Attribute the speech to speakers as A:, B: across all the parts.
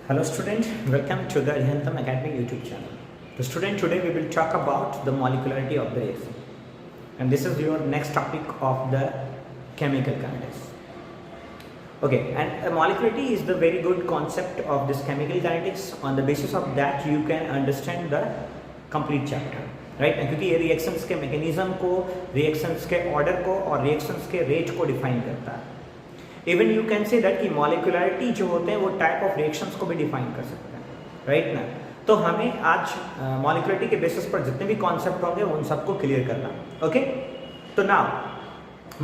A: Hello student, welcome to the Arhantam Academy YouTube channel. So student, today we will talk about the molecularity of the reaction. And this is your next topic of the chemical kinetics. Okay, and molecularity is the very good concept of this chemical kinetics. On the basis of that you can understand the complete chapter. Right क्योंकि ये reactions के mechanism को, reactions के order को और reactions के rate को define करता है. Even you can say that कि मॉलिक्यूलरिटी जो होते हैं वो टाइप ऑफ रिएक्शंस को भी डिफाइन कर सकते हैं, राइट ना. तो हमें आज मॉलिक्यूलरिटी के बेसिस पर जितने भी कॉन्सेप्ट होंगे उन सबको क्लियर करना. ओके, तो नाउ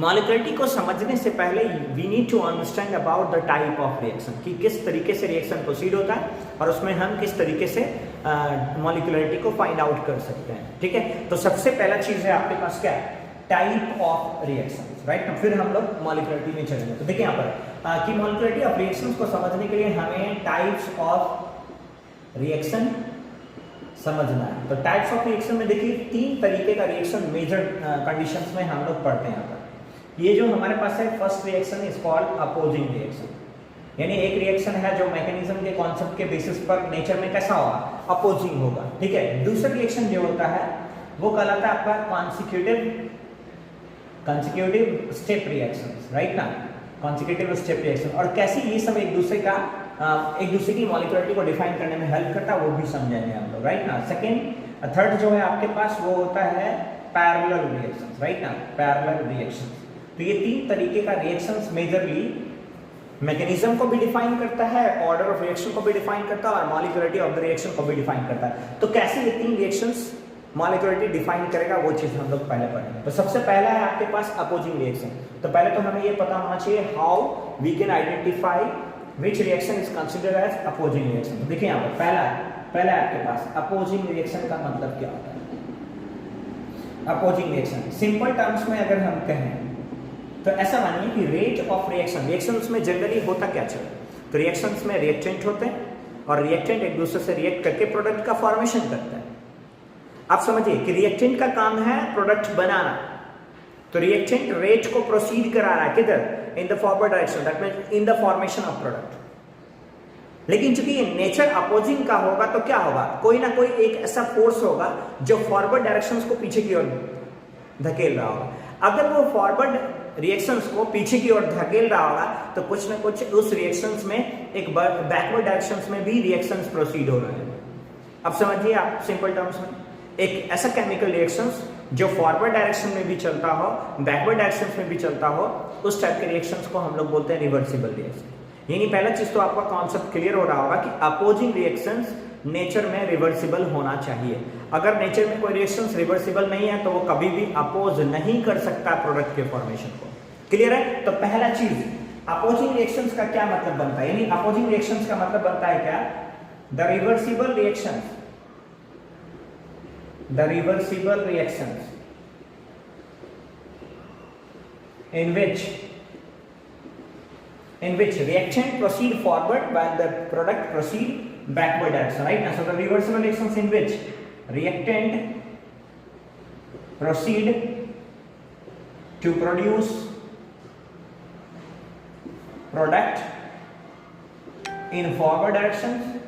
A: मॉलिक्यूलरिटी को समझने से पहले we need to understand about the type of reaction, कि किस तरीके से रिएक्शन प्रोसीड होता है और उसमें हम किस तरीके से मॉलिक्यूलरिटी को फाइंड आउट कर सकते हैं. ठीक है, तो सबसे पहला चीज है आपके पास क्या है, टाइप ऑफ रिएक्शन, राइट. फिर हम लोग मॉलिक्यूलरिटी में चलेंगे. तो देखिए यहाँ पर कि मॉलिक्यूलरिटी ऑफ रिएक्शंस को समझने के लिए हमें टाइप्स ऑफ रिएक्शन समझना है. तो टाइप्स ऑफ रिएक्शन में देखिए तीन तरीके का रिएक्शन मेजर कंडीशंस में हम लोग पढ़ते हैं यहाँ पर. ये जो हमारे पास है first reaction is called opposing reaction, यानी एक रिएक्शन है जो मैकेनिज्म के कॉन्सेप्ट के बेसिस पर नेचर में कैसा होगा, अपोजिंग होगा. ठीक है, दूसरा रिएक्शन जो होता है वो कहलाता है आपका कॉन्सिक्यूटिव स्टेप रिएक्शंस, राइट ना. कॉन्सिक्यूटिव स्टेप रिएक्शन, और कैसे ये सब एक दूसरे की मॉलिक्यूलरिटी को डिफाइन करने में हेल्प करता है वो भी समझेंगे हम लोग, राइट ना. सेकंड थर्ड जो है आपके पास वो होता है पैरेलल रिएक्शंस, राइट ना. पैरेलल रिएक्शंस, तो ये तीन तरीके का रिएक्शंस मेजरली मैकेनिज्म को भी डिफाइन करता है, ऑर्डर ऑफ रिएक्शन को भी डिफाइन करता है और मॉलिक्यूलरिटी ऑफ द रिएक्शन को भी डिफाइन करता है. तो कैसे ये तीन रिएक्शंस मॉलिक्यूलरिटी डिफाइन करेगा वो चीज हम लोग पहले पढ़ेंगे. तो सबसे पहला है आपके पास अपोजिंग रिएक्शन. तो पहले तो हमें ये पता होना चाहिए how we can identify which reaction is considered as opposing reaction. तो देखिए यहाँ पर पहला है आपके पास अपोजिंग रिएक्शन का मतलब क्या होता है. अपोजिंग रिएक्शन सिंपल टर्म्स में अगर हम कहें तो ऐसा मानिए कि रेट ऑफ रिएक्शंस में जनरली होता क्या चल. तो रिएक्शंस में रिएक्टेंट होते हैं और रिएक्टेंट एक दूसरे से रिएक्ट करके प्रोडक्ट का फॉर्मेशन करता है. आप समझिए कि रिएक्टेंट का काम है प्रोडक्ट बनाना, तो रिएक्टेंट रेट को प्रोसीड करा रहा है किधर, in the forward direction, that means in the formation of product. लेकिन चूंकि ये नेचर अपोजिंग का होगा तो क्या होगा, कोई ना कोई एक ऐसा फोर्स होगा जो फॉरवर्ड डायरेक्शंस को पीछे की ओर धकेल रहा होगा. अगर वो फॉरवर्ड रिएक्शंस को पीछे की ओर धकेल रहा होगा तो कुछ ना कुछ उस रिएक्शंस में एक बैकवर्ड डायरेक्शंस में भी रिएक्शंस प्रोसीड हो रहे हैं. अब समझिए आप सिंपल टर्म्स में, एक ऐसा केमिकल रिएक्शंस जो फॉरवर्ड डायरेक्शन में भी चलता हो, बैकवर्ड डायरेक्शंस में भी चलता हो, उस टाइप के रिएक्शंस को हम लोग बोलते हैं रिवर्सिबल रिएक्शन. यानी पहला चीज तो आपका कॉन्सेप्ट क्लियर हो रहा होगा कि अपोजिंग रिएक्शंस नेचर में रिवर्सिबल होना चाहिए. अगर नेचर में कोई रिएक्शंस रिवर्सिबल नहीं है तो वो कभी भी अपोज नहीं कर सकता प्रोडक्ट के फॉर्मेशन को. क्लियर है. तो पहला चीज अपोजिंग रिएक्शंस का क्या मतलब बनता है, यानी अपोजिंग रिएक्शंस का मतलब बनता है क्या, the reversible reactions in which reactant proceed forward while the product proceed backward direction, right. So the reversible reactions in which reactant proceed to produce product in forward directions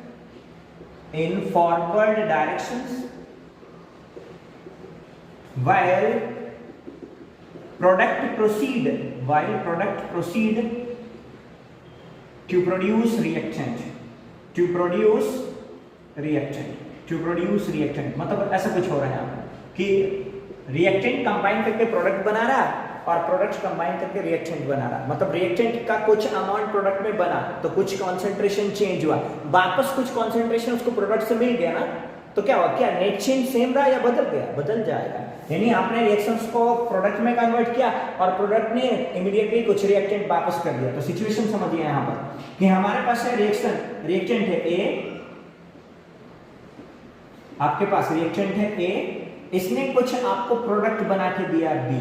A: while product proceed to produce reactant मतलब ऐसा कुछ हो रहा है यहाँ पर कि reactant combine करके प्रोडक्ट बना रहा है और प्रोडक्ट कंबाइन करके रिएक्टेंट बना रहा है. मतलब रिएक्टेंट का कुछ अमाउंट प्रोडक्ट में बना तो कुछ कॉन्सेंट्रेशन चेंज हुआ, वापस कुछ कॉन्सेंट्रेशन उसको प्रोडक्ट से मिल गया ना, तो क्या हुआ, क्या नेट चेंज सेम रहा या बदल गया, बदल जाएगा. यानी आपने रिएक्शंस को प्रोडक्ट में कन्वर्ट किया और प्रोडक्ट ने इमीडिएटली कुछ रिएक्टेंट वापस कर दिया. तो सिचुएशन समझिए यहाँ पर कि हमारे पास है रिएक्टेंट है ए, आपके पास रिएक्टेंट है ए, इसने कुछ आपको प्रोडक्ट बना के दिया बी,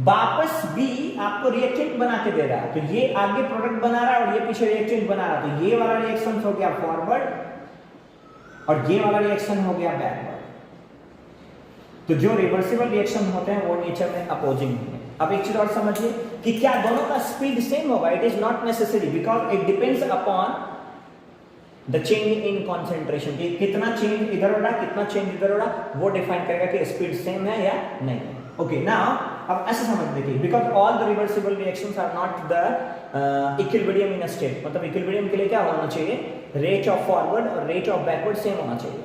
A: वापस बी आपको रिएक्टेंट बना के दे रहा है. तो ये आगे प्रोडक्ट बना रहा है और ये पीछे रिएक्टेंट बना रहा है. तो ये वाला रिएक्शन हो गया फॉरवर्ड और ये वाला रिएक्शन हो गया बैकवर्ड. तो जो रिवर्सिबल रिएक्शन होते हैं वो नेचर में अपोजिंग होंगे. अब एक चीज और समझिए कि क्या दोनों का स्पीड सेम होगा, it is not necessary because it depends upon the change in concentration, कि कितना चेंज इधर हो रहा है कितना चेंज इधर हो रहा है, वो डिफाइन करेगा कि स्पीड सेम है या नहीं है। ओके नाउ अब ऐसे समझ देखिए, because all the reversible reactions are not the equilibrium in a state, मतलब इक्विलिब्रियम के लिए क्या होना चाहिए, रेट ऑफ फॉरवर्ड और रेट ऑफ बैकवर्ड सेम होना चाहिए,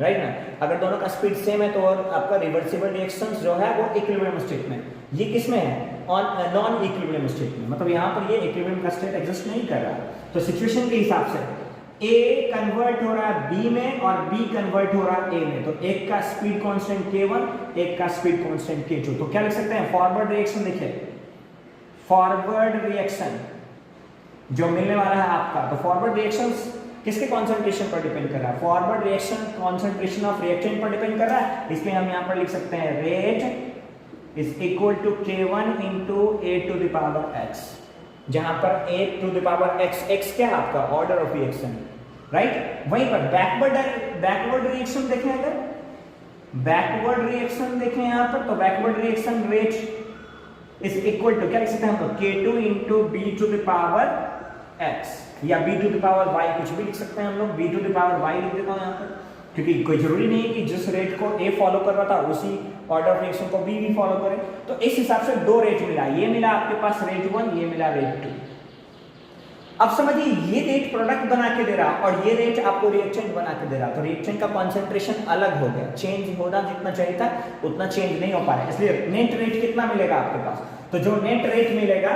A: राइट ना। अगर दोनों का स्पीड सेम है तो आपका रिवर्सिबल रिएक्शंस जो है वो इक्विलिब्रियम स्टेट में, ये किस में है, ऑन नॉन इक्विलिब्रियम स्टेट में, मतलब यहाँ पर ये इक्विलिब्रियम का स्टेट एग्जिस्ट नहीं कर रहा। तो सिचुएशन के हिसाब से A कन्वर्ट हो रहा है B में और B कन्वर्ट हो रहा है A में, तो एक का स्पीड कांस्टेंट K1 एक का स्पीड कांस्टेंट K2, तो क्या लिख सकते हैं, फॉरवर्ड रिएक्शन देखिए, फॉरवर्ड रिएक्शन जो मिलने वाला है आपका, तो फॉरवर्ड रिएक्शंस किसके कॉन्सेंट्रेशन पर डिपेंड कर रहा है, forward reaction concentration of reactant पर डिपेंड कर रहा है, इसलिए हम यहाँ पर लिख सकते हैं rate is equal to K1 into A to the power X, जहां पर A to the power X क्या है आपका ऑर्डर ऑफ रिएक्शन, राइट। वहीं पर बैकवर्ड रिएक्शन देखें, अगर बैकवर्ड रिएक्शन देखें यहां पर, तो backward reaction rate is equal to क्या लिख सकते हैं हम लोग, K2 into B to the power X या B to the power Y, कुछ भी लिख सकते हैं हम लोग, B to the power Y लिख देता हूं यहां पर, क्योंकि कोई जरूरी नहीं है कि जिस रेट को A फॉलो कर रहा था उसी ऑर्डर ऑफ रिएक्शन को B भी फॉलो करे, तो इस हिसाब से दो रेट मिला, ये मिला आपके पास रेट 1, ये मिला रेट 2। अब समझिए ये रेट प्रोडक्ट बना के दे रहा और ये रेट आपको रिएक्टेंट बना के दे रहा, तो रिएक्टेंट का कॉन्सेंट्रेशन अलग हो गया, चेंज होना जितना चाहिए था उतना चेंज नहीं हो पा रहा है, इसलिए नेट रेट कितना मिलेगा आपके पास, तो जो नेट रेट मिलेगा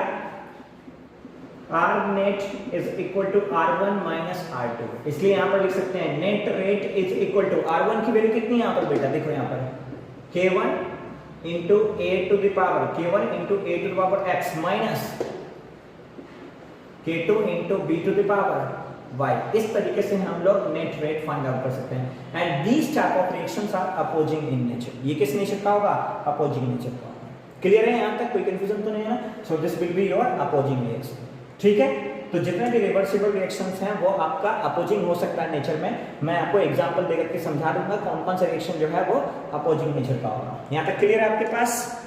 A: R net is equal to R1 minus R2, इसलिए यहां पर लिख सकते हैं net rate is equal to R1 की वैल्यू कितनी है यहां पर बेटा, देखो यहां पर K1 into A to the power K1 into A to the power X minus K2 into B to the power Y, इस तरीके से हम लोग नेट रेट फाइंड आउट कर सकते हैं। And these type of reactions are opposing in nature, ये किस नेचर का होगा, अपोजिंग नेचर का होगा। क्लियर है यहां तक, कोई कंफ्यूजन तो नहीं है ना, so this will be your opposing reaction, ठीक है। तो जितने भी रिवर्सिबल रिएक्शंस हैं वो आपका अपोजिंग हो सकता है नेचर में, मैं आपको एग्जांपल देकर के समझा दूंगा कौन कौन सा रिएक्शन जो है वो अपोजिंग नेचर का होगा। यहां तक क्लियर है आपके पास,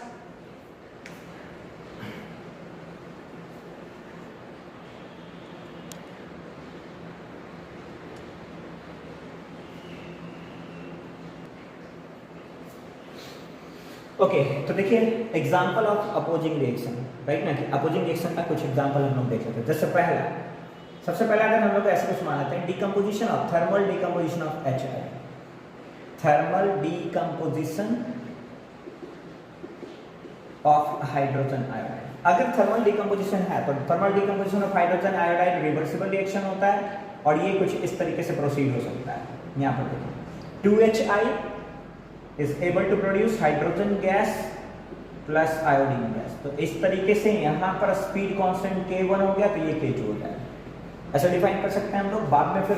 A: ओके तो देखिए example of opposing reaction, right ना, कि अपोजिंग रिएक्शन का कुछ एग्जांपल हम लोग देख लेते हैं। जैसे सबसे पहला अगर हम लोग ऐसे कुछ मान लेते हैं, decomposition of thermal decomposition of HI, thermal decomposition of hydrogen iodide. अगर थर्मल डिकम्पोजिशन है तो thermal decomposition of hydrogen iodide reversible reaction होता है और ये कुछ इस तरीके से प्रोसीड हो सकता है। यहाँ पर देखिए 2HI is able to produce hydrogen gas plus iodine gas, तो इस तरीके से यहाँ पर स्पीड कांस्टेंट K1 हो गया तो ये K2 हो जाएगा, ऐसा डिफाइन कर सकते हैं हम लोग। बाद में फिर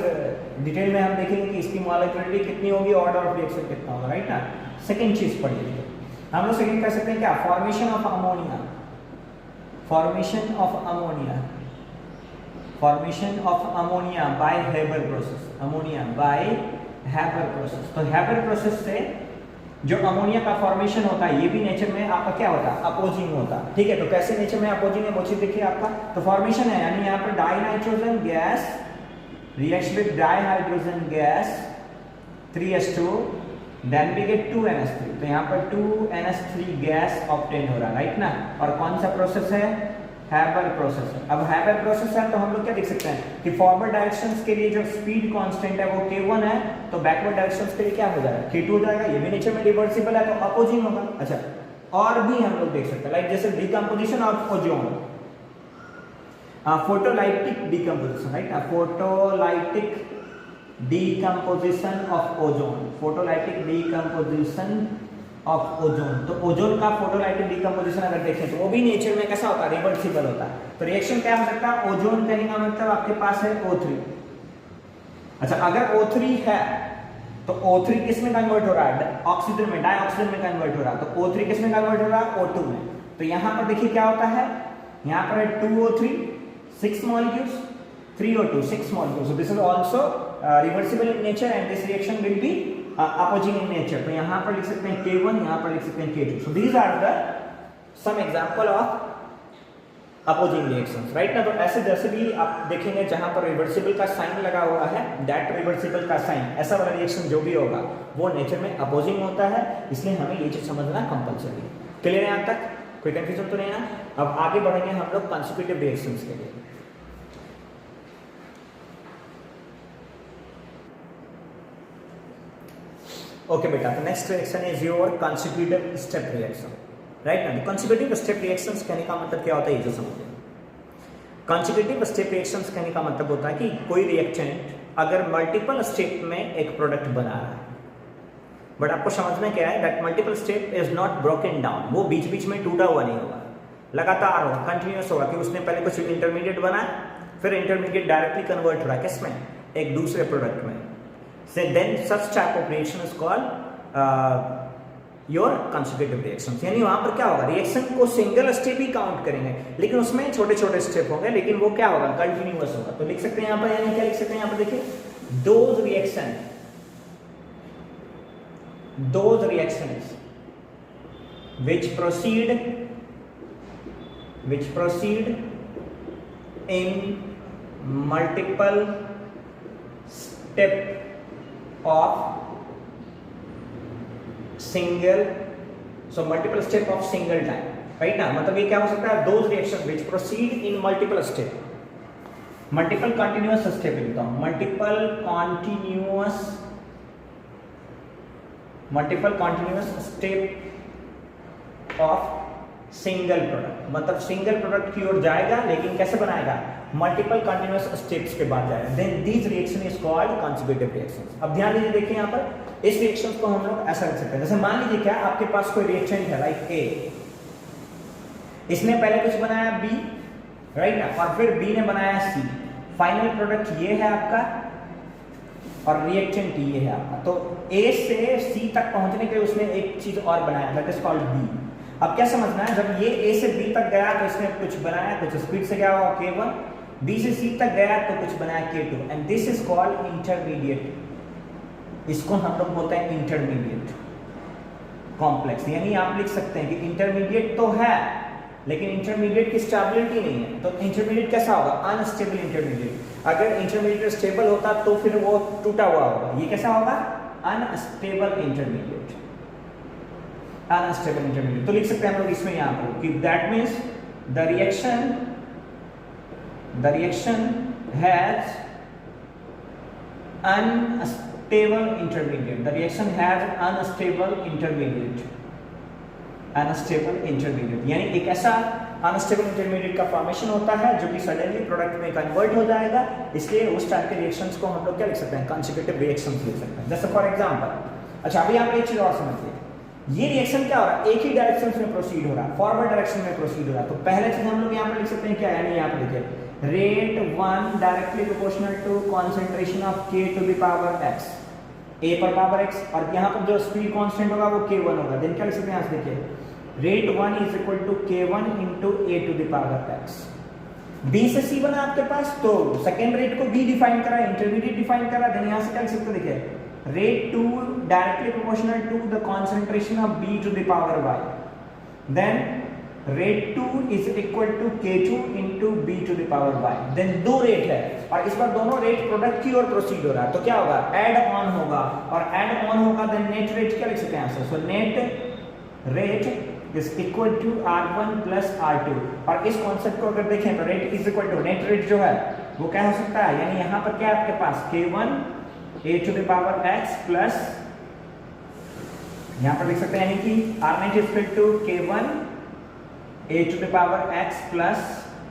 A: डिटेल में हम देखेंगे कि इसकी मॉलिक्यूलरिटी कितनी होगी, ऑर्डर ऑफ रिएक्शन कितना होगा, राइट ना। सेकंड चीज पढ़िए, हम लोग सेकंड कर सकते हैं क्या, formation of ammonia, formation of ammonia, formation of ammonia by Haber process, ammonia by Haber process. तो हेबर प्रोसेस से जो अमोनिया का फॉर्मेशन होता है ये भी नेचर में आपका क्या होता है, अपोजिंग होता है, ठीक है। तो कैसे नेचर में अपोजिंग है वो चीज देखिए आपका, तो फॉर्मेशन है यानी यहाँ पर di nitrogen gas reacts with di hydrogen gas 3s2 then we get 2ns3, तो यहाँ पर 2ns3 गैस ऑब्टेन हो रहा है, राइट ना। और कौन सा प्रोसेस है, हैबर प्रोसेस है। अब हैबर प्रोसेस है तो हम लोग क्या देख सकते हैं कि फॉरवर्ड डायरेक्शंस के लिए जो स्पीड कांस्टेंट है वो K1 है, तो बैकवर्ड डायरेक्शंस के लिए क्या हो जाएगा, K2 हो जाएगा। ये भी नेचर में रिवर्सिबल है तो अपोजिंग होगा। अच्छा और भी हम लोग देख सकते हैं, लाइक जैसे decomposition of ozone, photolytic decomposition, right, photolytic decomposition of ozone, photolytic decomposition of ozone. तो ओजोन का फोटोलाइटिक डिकम्पोजिशन अगर देखें तो वो भी नेचर में कैसा होता है, रिवर्सिबल होता है। तो रिएक्शन क्या हो सकता है, ओजोन कहने का मतलब आपके पास है O3। अच्छा अगर O3 है तो O3 किस में कन्वर्ट हो रहा है, ऑक्सीजन में, डाइऑक्सीजन में कन्वर्ट हो रहा है। तो O3 किस में कन्वर्ट हो रहा है, O2 में। तो यहां पर देखिए क्या होता है, यहां पर है 2O3 6 molecules, 3O2 6 molecules. So this is also reversible in nature and this reaction will be opposing in nature. तो यहाँ पर लिख सकते हैं K1, यहाँ पर लिख सकते हैं K2. So these are the some example of opposing reactions, right ना। तो ऐसे जैसे भी आप देखेंगे जहां पर रिवर्सिबल का साइन लगा हुआ है, दैट रिवर्सिबल का साइन, ऐसा वाला रिएक्शन जो भी होगा वो नेचर में अपोजिंग होता है, इसलिए हमें ये चीज समझना कंपलसरी। क्लियर है यहाँ तक? कोई कंफ्यूजन तो नहीं है ना? अब आगे बढ़ेंगे हम लोग कंसेक्यूटिव रिएक्शंस के लिए। ओके बेटा, तो next reaction is your consecutive step reaction, right ना। कंसेक्यूटिव स्टेप रिएक्शंस कहने का मतलब क्या होता है ये जो समझिए। कंसेक्यूटिव स्टेप रिएक्शंस कहने का मतलब होता है कि कोई रिएक्टेंट अगर मल्टीपल स्टेप में एक प्रोडक्ट बना रहा है, बट आपको समझना क्या है, that multiple step is not broken down, वो बीच बीच में टूटा हुआ नहीं होगा, लगातार होगा, कंटिन्यूअस होगा कि उसने पहले कुछ इंटरमीडिएट बनाया, फिर इंटरमीडिएट डायरेक्टली कन्वर्ट हो रहा है किसमें, एक दूसरे प्रोडक्ट में। Then such type of reaction is called your consecutive reactions. यानी वहां पर क्या होगा, रिएक्शन को सिंगल स्टेप ही काउंट करेंगे, लेकिन उसमें छोटे छोटे स्टेप होंगे, लेकिन वो क्या होगा, कंटिन्यूअस होगा। तो लिख सकते हैं यहाँ पर, यानी क्या लिख सकते हैं यहाँ पर, देखिए, those reactions which proceed in multiple step of single, so multiple step of single time, right ना। मतलब ये क्या हो सकता है, those reactions which proceed in multiple step, multiple continuous step लिखता हूं, multiple continuous step of single product, मतलब सिंगल प्रोडक्ट की ओर जाएगा, लेकिन कैसे बनाएगा, मल्टीपल कंटिन्यूअस स्टेप्स के बाद जाएगा। Then this reaction is called consecutive reactions. अब ध्यान दीजिए, देखिए यहाँ पर इस रिएक्शन को हम लोग ऐसा लिख सकते हैं, जैसे मान लीजिए क्या, आपके पास कोई रिएक्टेंट है लाइक ए, इसने पहले कुछ बनाया बी, राइट ना, और फिर बी ने बनाया सी, फाइनल प्रोडक्ट ये है आपका और रिएक्टेंट ये है आपका। तो ए से सी तक पहुंचने के लिए उसने एक चीज और बनाया, दैट इज कॉल्ड बी। अब क्या समझना है, जब ये ए से बी तक गया तो इसने कुछ बनाया, कुछ स्पीड से गया होगा K1, बी से सी तक गया तो कुछ बनाया K2, and this is called intermediate. इसको हम लोग बोलते हैं इंटरमीडिएट कॉम्प्लेक्स। यानी आप लिख सकते हैं कि इंटरमीडिएट तो है, लेकिन इंटरमीडिएट की स्टेबिलिटी नहीं है। तो इंटरमीडिएट कैसा होगा, अनस्टेबल इंटरमीडिएट। अगर इंटरमीडिएट स्टेबल होता तो फिर वो टूटा हुआ होगा, ये कैसा होगा, अनस्टेबल इंटरमीडिएट, अनस्टेबल इंटरमीडिएट। तो लिख सकते हैं हम लोग इसमें यहाँ पर कि that means the reaction has unstable intermediate, the reaction has unstable intermediate, unstable intermediate. यानी एक ऐसा अनस्टेबल इंटरमीडिएट का फॉर्मेशन होता है जो कि सडनली प्रोडक्ट में कन्वर्ट हो जाएगा, इसलिए उस टाइप के रिएक्शंस को हम लोग क्या लिख सकते हैं, कंसेक्यूटिव रिएक्शंस लिख सकते हैं। जैसे फॉर एग्जांपल, अच्छा अभी आप एक चीज और समझिए, ये रिएक्शन क्या हो रहा है, एक ही डायरेक्शन में प्रोसीड हो रहा है, फॉरवर्ड डायरेक्शन में प्रोसीड हो रहा है। तो पहले चीज हम लोग यहाँ पर लिख सकते हैं क्या, यानी यहाँ पर लिखे rate 1 directly proportional to concentration of k to the power x, a पर पावर x, और यहाँ पर जो स्पीड कांस्टेंट होगा वो k1 होगा। देन क्या लिख सकते हैं, यहाँ से देखिए rate 1 is equal to k1 into a to the power x। b से c बना आपके पास, तो सेकेंड रेट को b डिफाइन करा, इंटरमीडिएट डिफाइन करा। देन यहाँ से क्या लिख सकते हैं, देखिए rate 2 directly proportional to the concentration of b to the power y, then rate 2 is equal to k2 into b to the power y। then दो रेट है और इस बार दोनों रेट प्रोडक्ट की ओर प्रोसीड हो रहा है, तो क्या होगा, ऐड ऑन होगा, और ऐड ऑन होगा देन नेट रेट क्या लिख सकते हैं answer, so net rate is equal to r1 plus r2। और इस कॉन्सेप्ट को अगर देखें तो rate is equal to net rate जो है वो क्या हो सकता है, यानी यहाँ पर क्या है आपके पास k1 a to the power x plus, यहां पर लिख सकते हैं यानी कि r net is equal to k1 a to the power x plus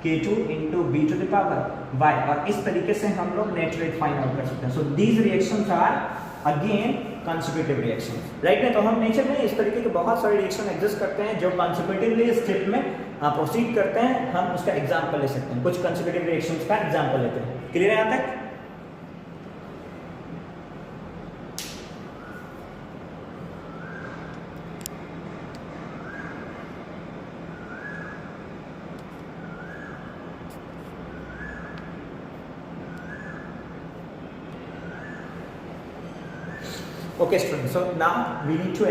A: k2 into b to the power y, और इस तरीके से हम लोग नेट रेट फाइंड आउट कर सकते हैं। So these reactions are again consecutive reactions, right है। तो हम नेचर में इस तरीके के बहुत सारे रिएक्शन एग्जिस्ट करते हैं जो कंसेक्यूटिवली स्टेप में प्रोसीड करते हैं। हम उसका एग्जांपल ले सकते हैं, कुछ कंसेक्यूटिव रिएक्शंस का एग्जांपल लेते हैं। क्लियर है यहां तक? Okay students, so now we need to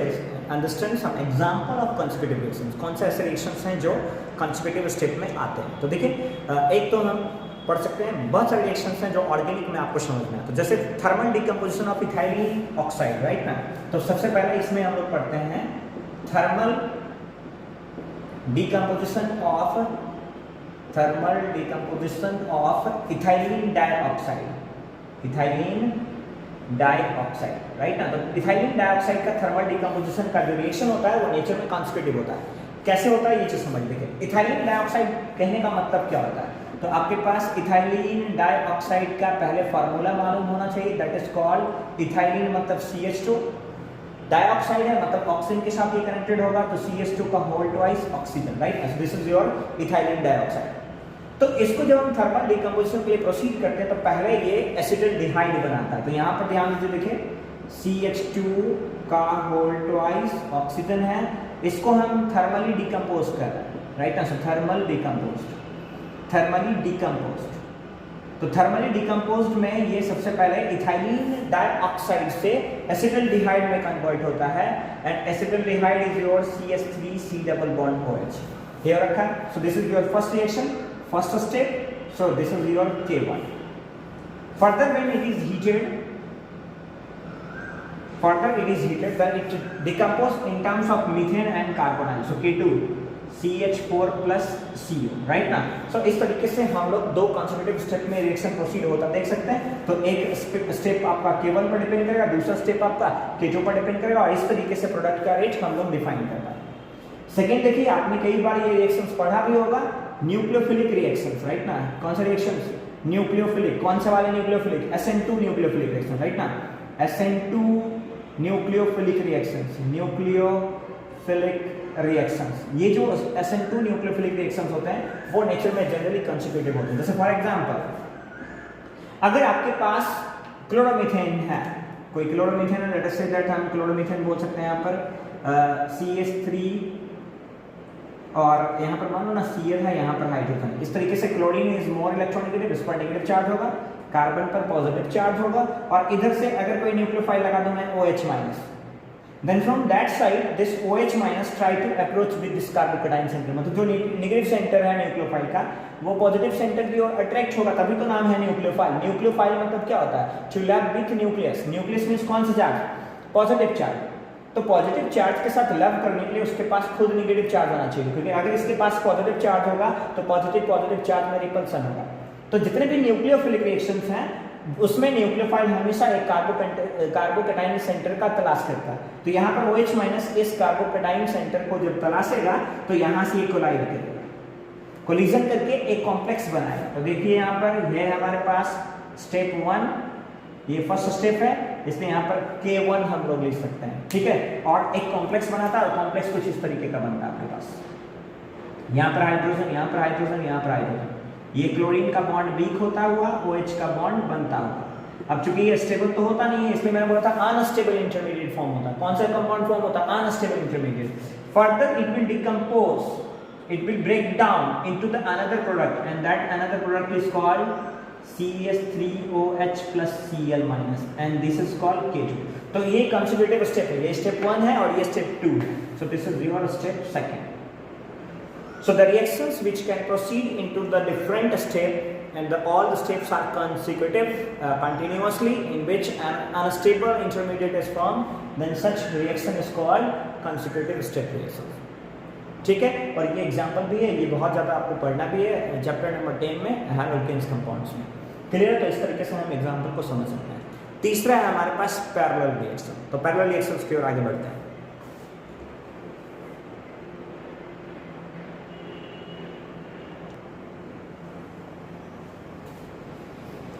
A: understand some example of consecutive reactions. कौन से ऐसे reactions हैं जो consecutive step में आते हैं? तो देखिए एक तो हम पढ़ सकते हैं, बहुत सारे reactions हैं जो organic में आपको समझ में आते हैं, जैसे thermal decomposition of ethylene oxide, right ना? तो सबसे पहले इसमें हम लोग पढ़ते हैं thermal decomposition of ethylene dioxide, right ना? तो इथाइलिन डाइऑक्साइड का थर्मल डिकम्पोजिशन का जो रिएक्शन होता है वो नेचर में कॉन्स्टिट्यूटिव होता है। कैसे होता है ये चीज समझ लीजिए। इथाइलिन डाइऑक्साइड कहने का मतलब क्या होता है? तो आपके पास इथाइलिन डाइऑक्साइड का पहले फार्मूला मालूम होना चाहिए, दैट इज कॉल्ड इथाइलिन मतलब CH2, डाइऑक्साइड है मतलब ऑक्सीजन के साथ ये कनेक्टेड होगा तो CH2 का whole twice oxygen, right? This is your ethylene dioxide. तो इसको जब हम थर्मल डिकम्पोजिशन के लिए प्रोसीड करते हैं तो पहले ये एसिटल्डिहाइड बनाता है। तो यहाँ पर ध्यान दीजिए, देखिए CH2 का होल ट्वाइस ऑक्सीजन है, इसको हम थर्मली डिकम्पोज कर रहे हैं, राइट ना? Thermally decomposed. तो थर्मली डिकम्पोज्ड में ये सबसे पहले इथाइलिन डाइऑक्साइड से एसिटल्डिहाइड में कन्वर्ट होता है and acetaldehyde is your CH3C double bond OH here रखा है। सो this is your first reaction, first step. So this is your K1. Further when it is heated, then it decomposes in terms of methane and carbonyl. So K2 CH4 plus CO, right ना? So इस तरीके से हम लोग दो consecutive step में reaction proceed होता देख सकते हैं। तो एक स्टेप आपका K1 पर डिपेंड करेगा, दूसरा स्टेप आपका K2 पर डिपेंड करेगा और इस तरीके से प्रोडक्ट का रेट हम लोग डिफाइन कर पाए। सेकेंड देखिए, आपने कई बार ये रिएक्शंस पढ़ा भी होगा, न्यूक्लियोफिलिक रिएक्शंस, राइट ना? कौन से रिएक्शंस? न्यूक्लियोफिलिक। कौन से वाले nucleophilic? SN2 nucleophilic reaction, right ना? SN2 न्यूक्लियोफिलिक रिएक्शंस, ये जो SN2 न्यूक्लियोफिलिक रिएक्शंस होते हैं वो नेचर में जनरली कंसेक्यूटिव होते हैं। जैसे फॉर एग्जांपल, अगर आपके पास क्लोरोमीथेन है, कोई क्लोरोमीथेन है, लेट अस से दैट हम क्लोरोमीथेन बोल सकते हैं यहाँ पर CH3 और यहाँ पर मान लो ना Cl है, यहाँ पर हाइड्रोजन। इस तरीके से क्लोरीन इज मोर इलेक्ट्रोनेगेटिव, इस पर नेगेटिव चार्ज होगा, कार्बन पर पॉजिटिव चार्ज होगा और इधर से अगर कोई न्यूक्लियोफाइल लगा दूं मैं OH-, then from that side this OH- try to approach with this carbocation centre, मतलब जो नेगेटिव सेंटर है न्यूक्लियोफाइल का वो पॉजिटिव सेंटर की ओर अट्रैक्ट होगा, तभी तो नाम है न्यूक्लियोफाइल। न्यूक्लियोफाइल मतलब क्या होता है? To love with nucleus. Nucleus means कौन सा चार्ज? Positive charge. तो पॉजिटिव चार्ज के साथ लव करने के लिए उसके पास खुद नेगेटिव चार्ज आना चाहिए, क्योंकि अगर इसके पास पॉजिटिव चार्ज होगा तो पॉजिटिव चार्ज में रिपल्सन होगा। तो जितने भी न्यूक्लियोफिलिक रिएक्शंस हैं उसमें न्यूक्लियोफाइल हमेशा एक कार्बोकैटायन सेंटर का तलाश करता है। तो यहाँ पर OH- इस कार्बोकैटायन सेंटर को जब तलाशेगा तो यहाँ से कोलाइड करेगा, कोलिजन करके एक कॉम्प्लेक्स बनाएगा। तो देखिए यहाँ पर यह हमारे पास स्टेप 1, ये फर्स्ट स्टेप है, इसमें यहाँ पर K1 हम लोग लिख सकते हैं, ठीक है? और एक कॉम्प्लेक्स बनाता है और कॉम्प्लेक्स कुछ इस तरीके का बनता है आपके पास, यहाँ पर हाइड्रोजन, यहाँ पर हाइड्रोजन, यहाँ पर हाइड्रोजन। ये क्लोरीन का बॉन्ड वीक होता हुआ OH का बॉन्ड बनता हुआ। अब चूंकि ये स्टेबल तो होता नहीं है, इसलिए मैंने बोला था अनस्टेबल इंटरमीडिएट फॉर्म होता है। कौन सा कंपाउंड फॉर्म होता है? Unstable intermediate. Further it will decompose, it will break down into the another product and that another product is called CH3OH plus Cl minus and this is called K2. तो ये consecutive step है, ये step 1 है और ये step 2. So this is your step 2. So the reactions which can proceed into the different step and all the steps are consecutive continuously in which an unstable intermediate is formed, then such reaction is called consecutive step reaction. ठीक है? और ये example भी है, ये बहुत ज़्यादा आपको पढ़ना भी है चैप्टर नंबर 10 में एल्केन्स कंपाउंड्स में। क्लियर? तो इस तरीके से हम एग्जाम्पल को समझ सकते हैं। तीसरा है हमारे पास पैरेलल रिएक्शन। तो पैरेलल रिएक्शंस की ओर आगे बढ़ते हैं।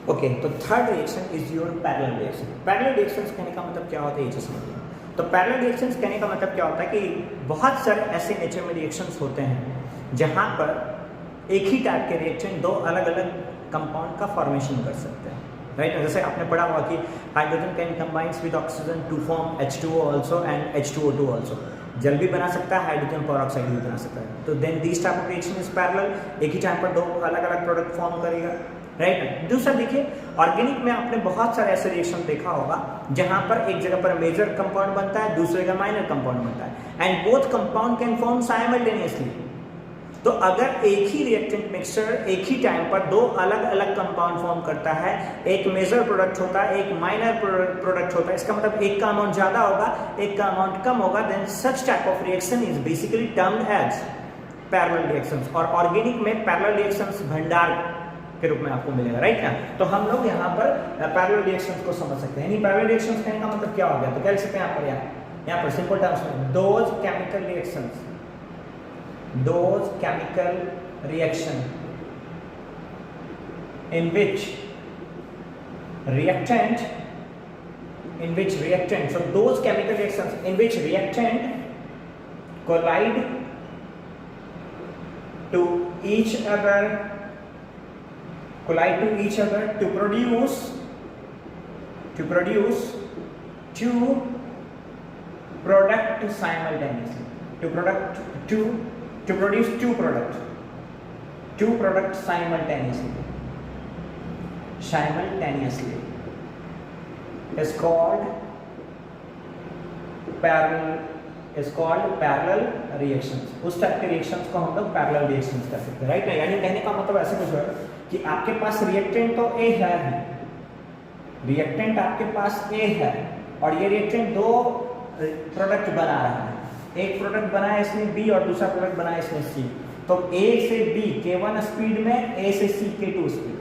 A: ओके, तो third reaction is your parallel reaction. Parallel reactions कहने का मतलब क्या होता है ये चीज समझिए। तो पैरेलल रिएक्शंस कहने का मतलब क्या होता है कि बहुत सारे ऐसे नेचर में रिएक्शंस होते हैं जहां पर एक ही टाइप के रिएक्शन दो अलग अलग कंपाउंड का फॉर्मेशन कर सकते हैं, राइट? जैसे आपने पढ़ा हुआ कि hydrogen can combines with oxygen to form H2O also and H2O2 also. जल भी बना सकता है, हाइड्रोजन पेरोक्साइड भी बना सकता है। तो then this type of reaction is parallel. एक ही टाइम पर दो अलग अलग प्रोडक्ट फॉर्म करेगा। राइट। दूसरा देखिए, ऑर्गेनिक में आपने बहुत सारे ऐसे रिएक्शन देखा होगा जहां पर एक जगह पर मेजर कंपाउंड बनता है, दूसरे जगह माइनर कंपाउंड बनता है, and both compound can form simultaneously. तो अगर एक ही रिएक्टेंट मिक्सचर एक ही टाइम पर दो अलग अलग कंपाउंड फॉर्म करता है, एक मेजर प्रोडक्ट होता है, एक माइनर प्रोडक्ट होता है, इसका मतलब एक का अमाउंट ज्यादा होगा, एक का अमाउंट कम होगा, then such type of reaction is basically termed as parallel reactions. और ऑर्गेनिक में पैरेलल रिएक्शंस भंडार के रूप में आपको मिलेगा, राइट ना। तो हम लोग यहाँ पर पैरेलल रिएक्शंस को समझ सकते हैं। यानी पैरेलल रिएक्शंस कहने का मतलब क्या हो गया, तो क्या लिख सकते हैं यहाँ पर सिंपल टर्म्स में, those chemical reactions, those chemical reaction in which reactant so those chemical reactions in which reactant collide to each other to produce two products simultaneously, to produce two products simultaneously is called parallel reactions। उस type के reactions को हम लोग parallel reactions कर सकते हैं, right ना। यानी कहने का मतलब ऐसे कुछ है कि आपके पास रिएक्टेंट तो ए है ही, रिएक्टेंट आपके पास ए है और ये रिएक्टेंट दो प्रोडक्ट बना रहा है, एक प्रोडक्ट बना है इसमें बी और दूसरा प्रोडक्ट बना है इसमें सी। तो ए से बी K1 स्पीड में, ए से सी K2 स्पीड,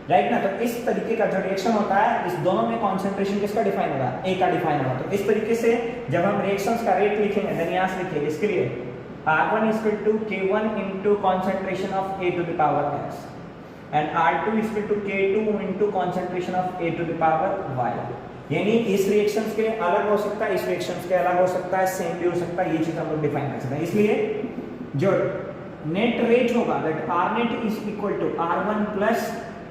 A: राइट ना। तो इस तरीके का जो रिएक्शन होता है, इस दोनों में कॉन्सेंट्रेशन किसका डिफाइन होगा, ए का डिफाइन होगा। तो इस तरीके से जब हम रिएक्शंस का रेट लिखेंगे, देन यहाँ से लिखिए इसके लिए R1 equal to K1 into concentration of A to the power x and R2 equal to K2 into concentration of A to the power y। यानी इस रिएक्शंस के अलग हो सकता है, इस रिएक्शंस के अलग हो सकता है, सेम भी हो सकता है, ये चीज हम लोग डिफाइन कर सकते हैं। इसलिए जो नेट रेट होगा that R net is equal to R1 plus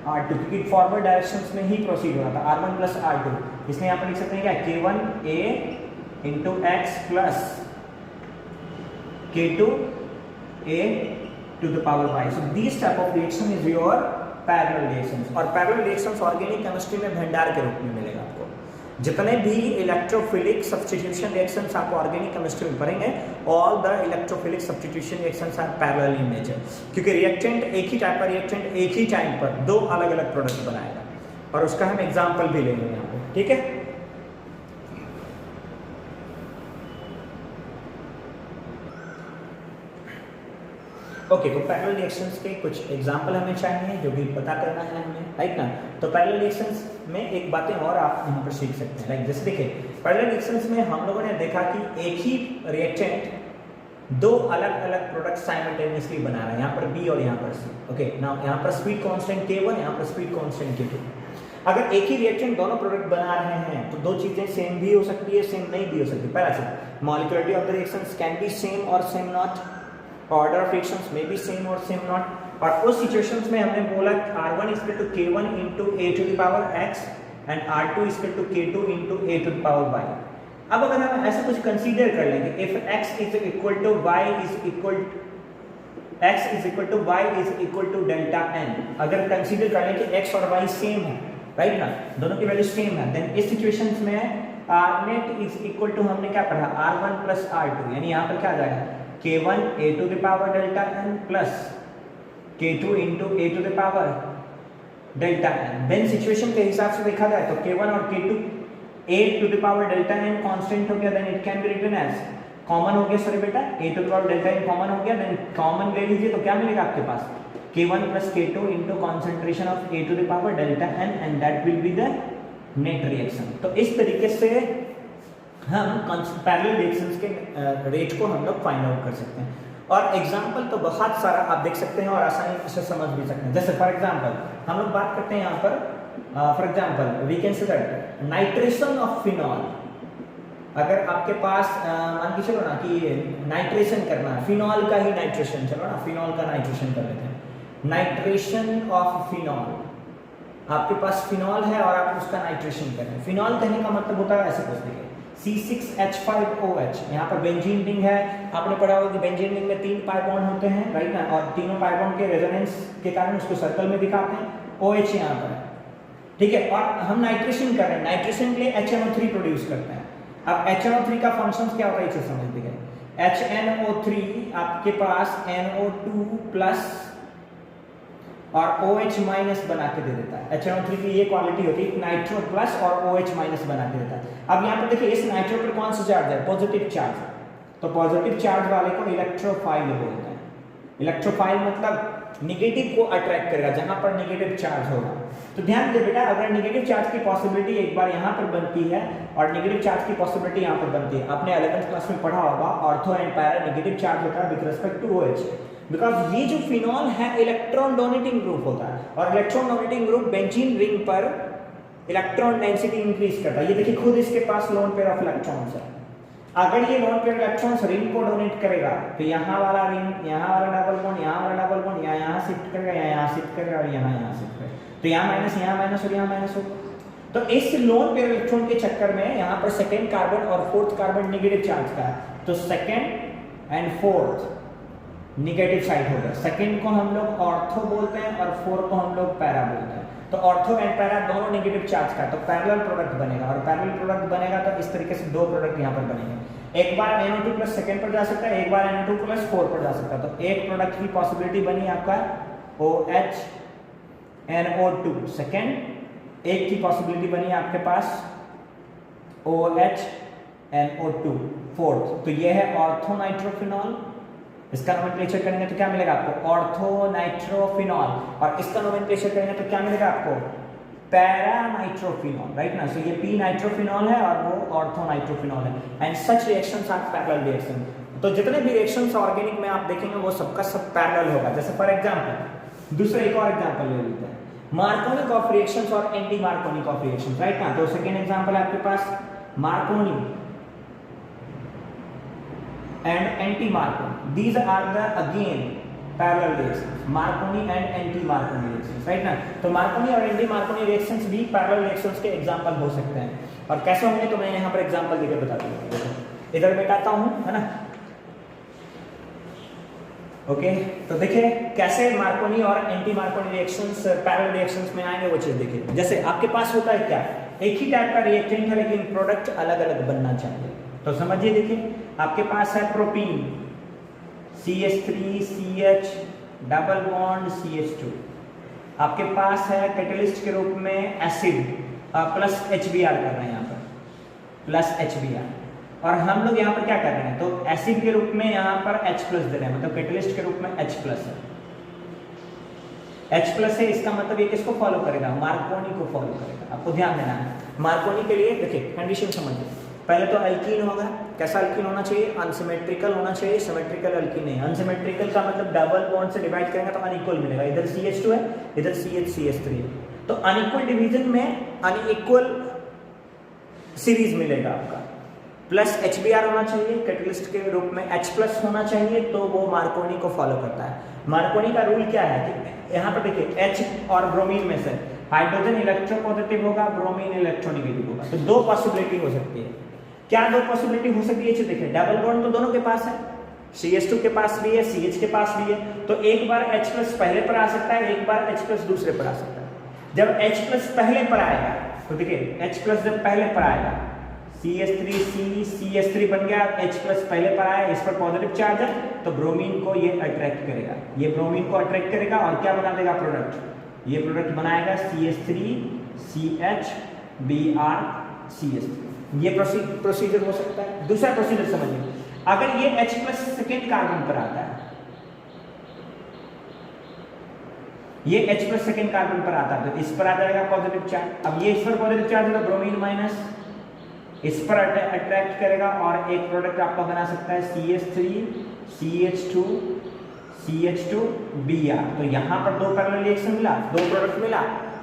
A: R2, क्योंकि फॉरवर्ड डायरेक्शंस में ही प्रोसीड हो रहा था, R1 प्लस R2, इसलिए यहाँ पर लिख सकते हैं क्या, K1 A into x plus K2 A to the power y। So this type of reaction is your parallel reactions. और पैरेलल रिएक्शंस ऑर्गेनिक केमिस्ट्री में भंडार के रूप में मिलेगा आपको। जितने भी इलेक्ट्रोफिलिक सब्स्टिट्यूशन रिएक्शंस आप ऑर्गेनिक केमिस्ट्री में पढ़ेंगे, all the electrophilic substitution reactions are parallel in nature, क्योंकि रिएक्टेंट एक ही टाइप का रिएक्टेंट एक ही टाइम पर दो अलग अलग प्रोडक्ट बनाएगा। और उसका हम एग्जांपल भी लेंगे यहाँ पे, ठीक है। ओके, तो पैरेलल रिएक्शंस के कुछ एग्जांपल हमें चाहिए जो भी पता करना है हमें, राइट ना। तो पैरेलल रिएक्शंस में एक बातें और आप यहाँ पर सीख सकते हैं, राइट। जैसे देखिए पैरेलल रिएक्शंस में हम लोगों ने देखा कि एक ही रिएक्टेंट दो अलग अलग प्रोडक्ट साइमल्टेनियसली बना रहा है, यहाँ पर बी और यहाँ पर सी। ओके, नाउ यहाँ पर स्पीड कांस्टेंट K1, यहाँ पर स्पीड कांस्टेंट K2। अगर एक ही रिएक्टेंट दोनों प्रोडक्ट बना रहे हैं तो दो चीजें सेम भी हो सकती है, सेम नहीं भी हो सकती। पहला चीज, molecularity of the reactions can be same और same not, order of reactions may be same और सेम नॉट। और उस सिचुएशंस में हमने बोला R1 is equal to K1 into A to the power x and R2 is equal to K2 into A to the power y। अब अगर हम ऐसा कुछ कंसीडर कर लेंगे, if x is equal to y is equal to delta n, अगर consider कर लें कि x और y सेम है, राइट ना, दोनों की वैल्यू सेम है, देन इस सिचुएशंस में R net is equal to, हमने क्या पढ़ा, R1 प्लस R2, यानी यहाँ पर क्या आ जाएगा K1 A to the power delta n plus K2 into A to the power delta n। Then situation के हिसाब से देखा जाए तो K1 और K2 A to the power delta n constant हो गया, then it can be written as, common हो गया सॉरी बेटा, A to the power delta n common हो गया, देन कॉमन ले लीजिए तो क्या मिलेगा आपके पास, K1 plus K2 into concentration of A to the power delta n and that will be the net reaction। तो इस तरीके से हम पैरेलल रिएक्शंस के रेट को हम लोग फाइंड आउट कर सकते हैं। और एग्जांपल तो बहुत सारा आप देख सकते हैं और आसानी से समझ भी सकते हैं। जैसे फॉर एग्जांपल हम लोग बात करते हैं यहाँ पर, for example we can say that nitration of phenol. अगर आपके पास मान के चलो ना कि नाइट्रेशन करना है, फिनॉल का ही नाइट्रेशन, चलो ना फिनॉल का नाइट्रेशन कर लेते हैं। नाइट्रेशन ऑफ फिनॉल, आपके पास फिनॉल है और आप उसका नाइट्रेशन कर रहे हैं। फिनॉल कहने का मतलब होता है ऐसे कुछ, देखिए C6H5OH, यहाँ पर बेंजीन रिंग है, आपने पढ़ा होगा कि बेंजीन रिंग में 3 पाई बॉन्ड होते हैं, राइट ना, और तीनों पाई बॉन्ड के रेजोनेंस के कारण उसको सर्कल में दिखाते हैं। OH यहाँ पर है, ठीक है, और हम नाइट्रेशन कर रहे हैं, नाइट्रेशन के लिए HNO3 प्रोड्यूस करते हैं। अब HNO3 का फंक्शन क्या होता है इसे समझते हैं। HNO3 आपके पास NO2 प्लस और OH माइनस बना के दे देता है। HNO3 की ये क्वालिटी होती है, नाइट्रो प्लस और OH माइनस बना के देता है। अब यहाँ पर देखिए इस नाइट्रो पर कौन सा चार्ज है, पॉजिटिव चार्ज, तो पॉजिटिव चार्ज वाले को इलेक्ट्रोफाइल बोलते हैं। इलेक्ट्रोफाइल मतलब निगेटिव को अट्रैक्ट करेगा, जहां पर नेगेटिव चार्ज होगा। तो ध्यान दे बेटा, अगर नेगेटिव चार्ज की पॉसिबिलिटी एक बार यहाँ पर बनती है और नेगेटिव चार्ज की पॉसिबिलिटी यहाँ पर बनती है, आपने 11th क्लास में पढ़ा होगा ortho and para negative charge होता है with respect to OH, because ये जो फिनॉल है इलेक्ट्रॉन डोनेटिंग ग्रुप होता है और electron donating group benzene ring पर इलेक्ट्रॉन डेंसिटी इंक्रीज करता है। ये देखिए खुद इसके पास लोन पेयर ऑफ इलेक्ट्रॉन्स है। अगर ये लोन पेयर इलेक्ट्रॉन्स रिंग को डोनेट करेगा तो यहाँ वाला रिंग, यहाँ वाला डबल बॉन्ड, यहाँ वाला डबल बॉन्ड यहाँ शिफ्ट करेगा, यहाँ शिफ्ट करेगा और यहाँ शिफ्ट करेगा, तो यहाँ माइनस और यहाँ माइनस होगा। तो इस लोन पेयर इलेक्ट्रॉन के चक्कर में यहाँ पर सेकेंड कार्बन और फोर्थ कार्बन नेगेटिव चार्ज का है, तो second and fourth negative side होगा। सेकेंड को हम लोग ऑर्थो बोलते हैं और फोर्थ को हम लोग पैरा बोलते हैं। तो ऑर्थो एंड पैरा दोनों नेगेटिव चार्ज का, तो पैरेलल प्रोडक्ट बनेगा और पैरेलल प्रोडक्ट बनेगा तो इस तरीके से दो प्रोडक्ट यहाँ पर बनेंगे। एक बार NO2 प्लस सेकेंड पर जा सकता है, एक बार NO2 प्लस 4 पर जा सकता है। तो एक प्रोडक्ट की पॉसिबिलिटी बनी आपका OH NO2 सेकेंड, एक की पॉसिबिलिटी बनी आपके पास OH NO2 फोर्थ। तो ये है ऑर्थो नाइट्रोफिनॉल। इसका नोमेनक्लेचर करेंगे तो क्या मिलेगा आपको, ऑर्थो नाइट्रोफिनॉल, और इसका नोमेनक्लेचर करेंगे तो क्या मिलेगा आपको, पैरा नाइट्रोफिनॉल, राइट ना। सो ये P नाइट्रोफिनॉल है और वो ऑर्थो नाइट्रोफिनॉल है। And such reactions are parallel reaction. तो जितने भी रिएक्शंस ऑर्गेनिक में आप देखेंगे वो सबका सब पैरेलल होगा। जैसे फॉर एग्जांपल दूसरा एक और एग्जांपल ले लेते हैं, मार्कोनिक ऑफ रिएक्शंस और anti Markovnikov of reactions, right ना। तो सेकंड एग्जांपल है आपके पास Markovnikov and anti-Marconi. These are the again parallel reactions, Marconi and anti-Marconi reactions, right ना। तो Marconi और anti-Marconi reactions भी parallel reactions के एग्जांपल हो सकते हैं। और कैसे होंगे तो मैं यहाँ पर एग्जांपल देकर बता दूंगा। इधर बैठाता हूँ, है ना। ओके, तो देखिए कैसे मार्कोनी और anti Markovnikov reactions parallel reactions में आएंगे वो चीज देखिए। जैसे आपके पास होता है क्या, एक ही टाइप का रिएक्टेंट है लेकिन प्रोडक्ट अलग अलग बनना चाहिए। तो समझिए, देखिए आपके पास है propene CH3CH double bond CH2, आपके पास है कैटलिस्ट के रूप में एसिड प्लस HBr कर रहे हैं यहाँ पर, प्लस HBr, और हम लोग यहाँ पर क्या कर रहे हैं, तो एसिड के रूप में यहाँ पर H प्लस दे रहे हैं, मतलब कैटलिस्ट के रूप में H प्लस है। H प्लस है, इसका मतलब ये किसको फॉलो करेगा, मार्कोनी को फॉलो करेगा। आपको ध्यान देना है मार्कोनी के लिए। देखिए कंडीशन समझिए, पहले तो अल्कीन होगा। कैसा अल्कीन होना चाहिए, अनसिमेट्रिकल होना चाहिए, सिमेट्रिकल अल्कीन नहीं। अनसिमेट्रिकल का मतलब डबल बॉन्ड से डिवाइड करेंगे तो अनइक्वल मिलेगा, इधर CH2 है इधर CH3 है, तो अनइक्वल डिवीजन में अनइक्वल सीरीज मिलेगा आपका। प्लस HBr होना चाहिए, कैटलिस्ट के रूप में H प्लस होना चाहिए, तो वो मार्कोनी को फॉलो करता है। मार्कोनी का रूल क्या है कि यहाँ पर देखिए H और ब्रोमीन में से हाइड्रोजन इलेक्ट्रोपॉजिटिव होगा, ब्रोमीन इलेक्ट्रोनेगेटिव होगा। तो दो पॉसिबिलिटी हो सकती है। क्या दो पॉसिबिलिटी हो सकती है, देखिए डबल बॉन्ड तो दोनों के पास है, CH2 के पास भी है, CH के पास भी है, तो एक बार H प्लस पहले पर आ सकता है, एक बार H प्लस दूसरे पर आ सकता है। जब H प्लस पहले पर आएगा तो देखिए H प्लस जब पहले पर आएगा CH3 बन गया, H प्लस पहले पर आया, इस पर पॉजिटिव चार्ज है, तो ब्रोमीन को ये अट्रैक्ट करेगा, ये ब्रोमीन को अट्रैक्ट करेगा और क्या बना देगा प्रोडक्ट, ये प्रोडक्ट बनाएगा CH3CHBr ये प्रोसीजर हो सकता है। दूसरा प्रोसीजर समझिए, अगर ये H प्लस सेकेंड कार्बन पर आता है, ये H प्लस सेकेंड कार्बन पर आता है तो इस पर आ जाएगा पॉजिटिव चार्ज। अब ये इस पर पॉजिटिव चार्ज होगा, ब्रोमीन माइनस इस पर अट्रैक्ट करेगा और एक प्रोडक्ट आपका बना सकता है CH3CH2Br। तो यहाँ पर दो पैरेलल रिएक्शन मिला, दो प्रोडक्ट मिला,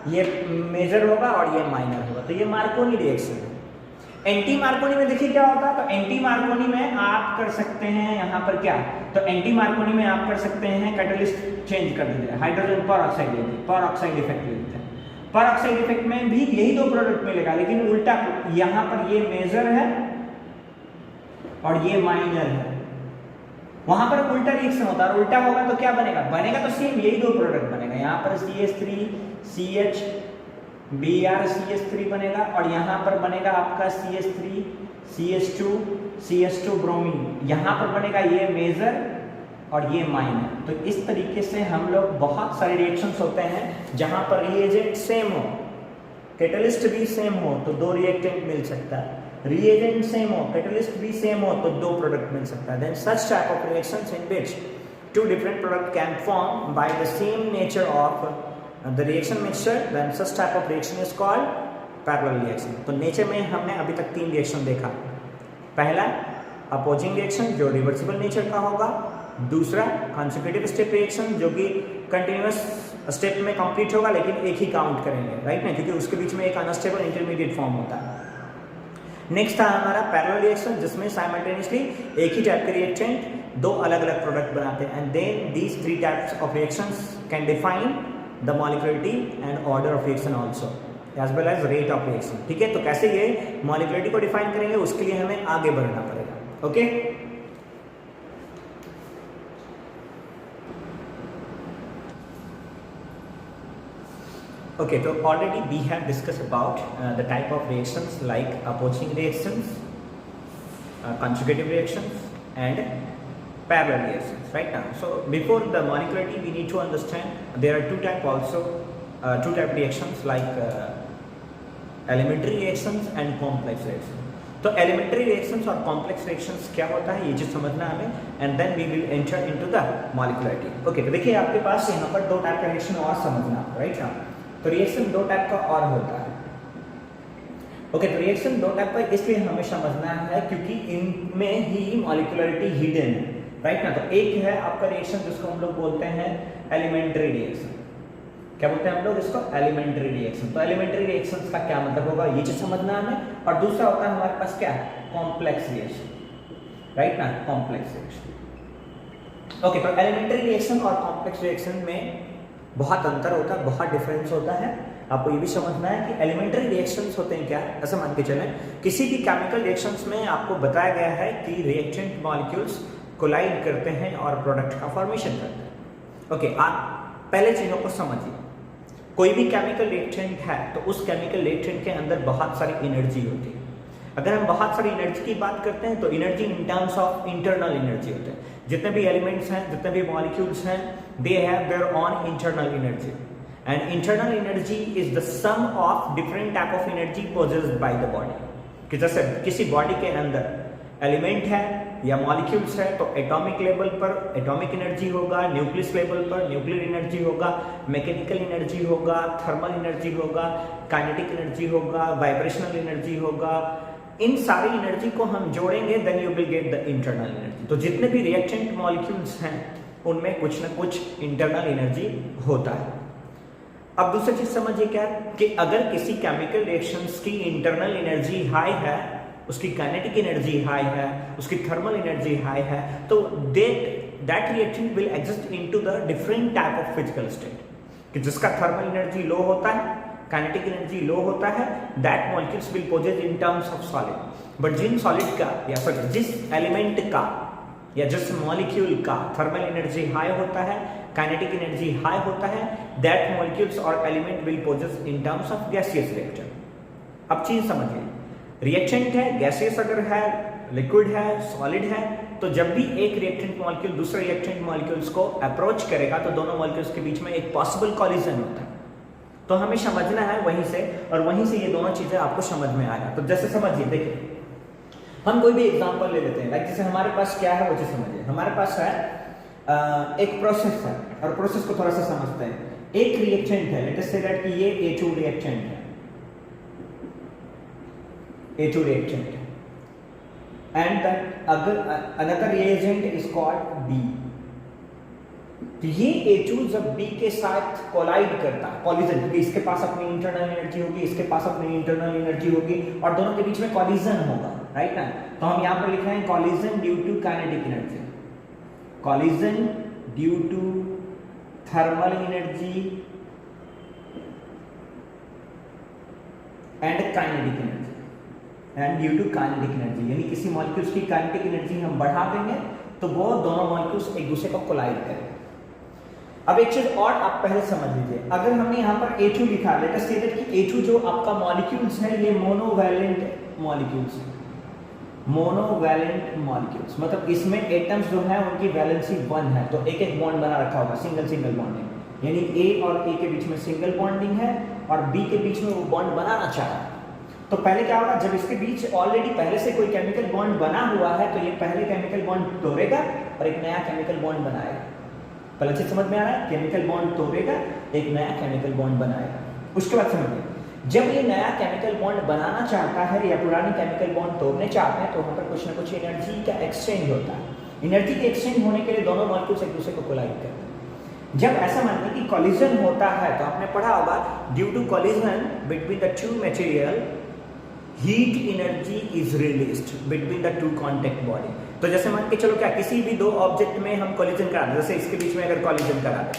A: ये मेजर होगा और ये माइनर होगा, तो ये मार्कोनी रिएक्शन है। एंटी मार्कोनी में देखिए क्या होता है, तो एंटी मार्कोनी में आप कर सकते हैं यहाँ पर क्या, तो एंटी मार्कोनी में आप कर सकते हैं कैटलिस्ट चेंज कर दीजिए, हाइड्रोजन परऑक्साइड इफेक्ट लेते हैं। परऑक्साइड इफेक्ट में भी यही दो प्रोडक्ट मिलेगा, लेकिन उल्टा यहाँ पर ये मेजर है और ये माइनर है, वहां पर उल्टा रिएक्शन होता है, उल्टा होगा तो क्या बनेगा, बनेगा तो सेम यही दो प्रोडक्ट बनेगा, यहाँ पर CH3 CH BrCH3 बनेगा और यहाँ पर बनेगा आपका CH3 CH2 ब्रोमीन, यहाँ पर बनेगा ये मेजर और ये माइनर। तो इस तरीके से हम लोग बहुत सारे रिएक्शंस होते हैं जहां पर रिएजेंट सेम हो, कैटलिस्ट भी सेम हो तो दो रिएक्टेंट मिल सकता है, रिएजेंट सेम हो, कैटलिस्ट भी सेम हो तो दो प्रोडक्ट मिल सकता है। Then such type of reactions in which two different product can form by the same nature of the reaction mixture, then such type of reaction is called parallel reaction। तो nature में हमने अभी तक तीन reaction देखा, पहला opposing reaction जो reversible nature का होगा, दूसरा कंसेक्यूटिव स्टेप रिएक्शन जो कि कंटिन्यूअस स्टेप में कंप्लीट होगा लेकिन एक ही काउंट करेंगे, राइट ना, क्योंकि उसके बीच में एक अनस्टेबल इंटरमीडिएट फॉर्म होता है। नेक्स्ट था हमारा पैरेलल रिएक्शन जिसमें साइमल्टेनियसली एक ही टाइप के रिएक्टेंट दो अलग अलग प्रोडक्ट बनाते हैं, and then these three types of reactions can define the molecularity and order of reaction also as well as rate of reaction. ठीक है, तो कैसे ये मॉलिक्युलरिटी को डिफाइन करेंगे उसके लिए हमें आगे बढ़ना पड़ेगा। Okay, okay, so already we have discussed about the type of reactions like opposing reactions, conjugative reactions and parallel reactions, right now. So before the molecularity we need to understand there are two type reactions like elementary reactions and complex reactions. तो elementary reactions और complex reactions क्या होता है ये चीज समझना हमें, and then we will enter into the molecularity. Okay, तो देखिए आपके पास यहाँ पर दो टाइप का रिएक्शन और समझना, राइट ना। तो रिएक्शन दो टाइप का और होता है। ओके, तो रिएक्शन दो टाइप का इसलिए हमें समझना है क्योंकि इनमें ही मॉलिक्युलरिटी हिडन है, राइट ना। तो एक है आपका रिएक्शन जिसको हम लोग बोलते हैं एलिमेंट्री रिएक्शन। क्या बोलते हैं हम लोग इसको, एलिमेंट्री रिएक्शन। तो एलिमेंट्री रिएक्शंस का क्या मतलब होगा ये चीज समझना हमें। और दूसरा होता है हमारे पास क्या, कॉम्प्लेक्स रिएक्शन, राइट ना, कॉम्प्लेक्स रिएक्शन। ओके, तो एलिमेंट्री रिएक्शन और कॉम्प्लेक्स रिएक्शन में बहुत अंतर होता है, बहुत डिफरेंस होता है। आपको ये भी समझना है कि एलिमेंट्री रिएक्शंस होते हैं क्या, ऐसा मान के चलें किसी भी केमिकल रिएक्शंस में आपको बताया गया है कि रिएक्टेंट मॉलिक्यूल्स कोलाइड करते हैं और प्रोडक्ट का फॉर्मेशन करते हैं। ओके, आप पहले चीजों को समझिए। कोई भी केमिकल रिएक्टेंट है तो उस केमिकल रिएक्टेंट के अंदर बहुत सारी एनर्जी होती है। अगर हम बहुत सारी एनर्जी की बात करते हैं तो energy in terms of internal energy होते हैं। जितने भी एलिमेंट्स हैं, जितने भी मॉलिक्यूल्स हैं, they have their own internal energy, and internal energy is the sum of different type of energy possessed by the body. कि जैसे किसी बॉडी के अंदर एलिमेंट है या मॉलिक्यूल्स है तो एटॉमिक लेवल पर एटॉमिक एनर्जी होगा, न्यूक्लियस लेवल पर न्यूक्लियर एनर्जी होगा, मैकेनिकल एनर्जी होगा, थर्मल एनर्जी होगा, काइनेटिक एनर्जी होगा, वाइब्रेशनल एनर्जी होगा। इन सारी एनर्जी को हम जोड़ेंगे then you will get the internal energy. तो जितने भी रिएक्टेंट मॉलिक्यूल्स हैं उनमें कुछ ना कुछ इंटरनल एनर्जी होता है। अब दूसरी चीज समझिए क्या, कि अगर किसी केमिकल रिएक्शंस की इंटरनल एनर्जी हाई है, उसकी काइनेटिक एनर्जी हाई है, उसकी थर्मल एनर्जी हाई है, तो that reaction will exist into the different type of physical state. कि जिसका थर्मल एनर्जी लो होता है, काइनेटिक एनर्जी लो होता है, that molecules will possess in terms of solid. But जिन सॉलिड का या सॉरी जिस एलिमेंट का या जिस मॉलिक्यूल का थर्मल एनर्जी हाई होता है, काइनेटिक एनर्जी हाई होता है, दैट मॉलिक्यूल्स और element will possess in terms of gaseous reaction. अब चीज समझिए, रिएक्टेंट है, गैसियस अगर है, लिक्विड है, सॉलिड है, तो जब भी एक रिएक्टेंट मॉलिक्यूल दूसरे रिएक्टेंट मॉलिक्यूल्स को अप्रोच करेगा तो दोनों मॉलिक्यूल्स के बीच में एक पॉसिबल कॉलिजन होता है। तो हमें समझना है वहीं से, और वहीं से ये दोनों चीजें आपको समझ में आएगा। तो जैसे समझिए, देखिए हम कोई भी एग्जांपल ले लेते हैं, लाइक जैसे हमारे पास क्या है वो चीज समझिए। हमारे पास है एक प्रोसेस है, और प्रोसेस को थोड़ा सा समझते हैं। एक रिएक्टेंट है, लेट अस से दैट कि ये A2 रिएक्टेंट है, A2 रिएक्टेंट है, एंड दैट अगर another reagent is called B। तो ये A2 जब B के साथ कोलाइड करता है, कॉलिजन, क्योंकि इसके पास अपनी इंटरनल एनर्जी होगी, इसके पास अपनी इंटरनल एनर्जी होगी, और दोनों के बीच में कॉलिजन होगा, राइट ना। तो हम यहाँ पर लिख रहे हैं collision due to kinetic energy, collision due to thermal energy and kinetic energy, and due to kinetic energy, यानी किसी मॉलिक्यूल्स की काइनेटिक एनर्जी हम बढ़ा देंगे तो वो दोनों मॉलिक्यूल्स एक दूसरे को कोलाइड करें। अब एक चीज और आप पहले समझ लीजिए, अगर हमने यहाँ पर A2 लिखा, लेट अस से दैट कि A2 जो आपका मॉलिक्यूल्स है ये मोनोवैलेंट मॉलिक्यूल्स है। मोनोवैलेंट मॉलिक्यूल्स मतलब इसमें एटम्स जो है उनकी वैलेंसी 1 है, तो एक एक बॉन्ड बना रखा होगा, सिंगल सिंगल बॉन्डिंग, यानी A और A के बीच में सिंगल बॉन्डिंग है और B के बीच में वो बॉन्ड बनाना चाह रहा है। तो पहले क्या होगा, जब इसके बीच ऑलरेडी पहले से कोई केमिकल बॉन्ड बना हुआ है तो ये पहले केमिकल बॉन्ड तोड़ेगा और एक नया केमिकल बॉन्ड बनाएगा। पहले से समझ में आ रहा है, केमिकल बॉन्ड तोड़ेगा, एक नया केमिकल बॉन्ड बनाएगा। उसके बाद समझिए, जब ये नया केमिकल बॉन्ड बनाना चाहता है या पुरानी केमिकल बॉन्ड तोड़ने चाहते हैं तो वहां पर कुछ ना कुछ एनर्जी का एक्सचेंज होता है। एनर्जी के एक्सचेंज होने के लिए दोनों मॉलिक्यूल्स एक दूसरे को कोलाइड करते हैं। जब ऐसा मानिए कि कोलिजन होता है तो आपने पढ़ा होगा, due to collision between the two material heat energy is released between the two contact body. तो जैसे मान के चलो क्या, किसी भी दो ऑब्जेक्ट में हम कोलिजन करा दें, जैसे इसके बीच में अगर कोलिजन करा दें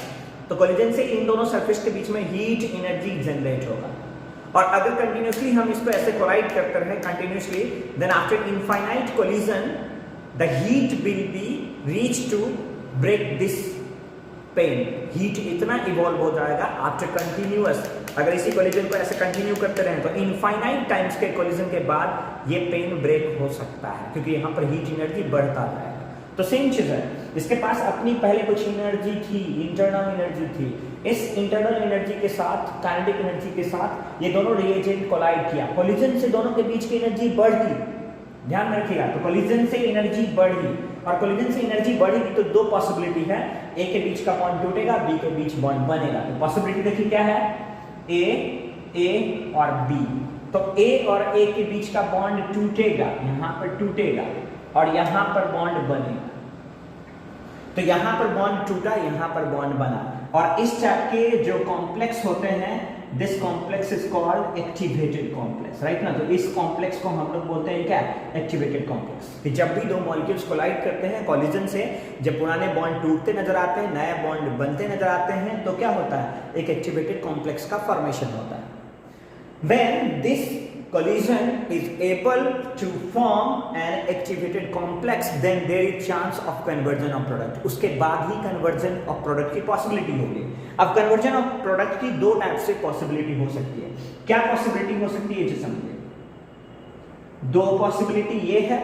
A: तो कोलिजन से इन दोनों सरफेस के बीच में हीट एनर्जी जनरेट होगा। और अगर कंटिन्यूसली हम इसको ऐसे कोलाइड करते रहे continuously, then after infinite collision the heat will be reach to break this pen. Heat इतना इवॉल्व हो जाएगा आफ्टर कंटिन्यूअस, अगर इसी कोलिजन को ऐसे कंटिन्यू करते रहे तो इनफाइनाइट टाइम्स के कोलिजन के बाद ये पेन ब्रेक हो सकता है, क्योंकि यहाँ पर हीट एनर्जी बढ़ता जाएगा। तो सेम चीज है, इसके पास अपनी पहले कुछ एनर्जी थी, इंटरनल एनर्जी थी। इस इंटरनल एनर्जी के साथ, काइनेटिक एनर्जी के साथ ये दोनों रिएजेंट कोलाइड किया, कोलिजन से दोनों के बीच की एनर्जी बढ़ी। ध्यान रखिएगा, तो कोलिजन से एनर्जी बढ़ी और कोलिजन से एनर्जी बढ़ेगी तो दो पॉसिबिलिटी है, ए के बीच का बॉन्ड टूटेगा, बी के बीच बॉन्ड बनेगा। तो पॉसिबिलिटी देखिए क्या है, ए और बी। तो ए और ए के बीच का बॉन्ड टूटेगा, यहां पर टूटेगा और यहां पर बॉन्ड बनेगा। तो यहां पर बॉन्ड टूटा, यहां पर बॉन्ड बना। और इस टाइप के जो कॉम्प्लेक्स होते हैं, this complex is called activated complex, right ना। तो इस कॉम्प्लेक्स को हम लोग बोलते हैं क्या, एक्टिवेटेड कॉम्प्लेक्स। कि जब भी दो मॉलिक्यूल्स कोलाइड करते हैं कोलिजन से, जब पुराने बॉन्ड टूटते नजर आते हैं, नए बॉन्ड बनते नजर आते हैं, तो क्या होता है, एक एक्टिवेटेड कॉम्प्लेक्स का फॉर्मेशन होता है। When this collision is able to form an activated complex, then there is chance of conversion of product. उसके बाद ही conversion of product की possibility होगी। अब conversion of product की दो टाइप से possibility हो सकती है। क्या possibility हो सकती है, ये समझिए। दो possibility ये है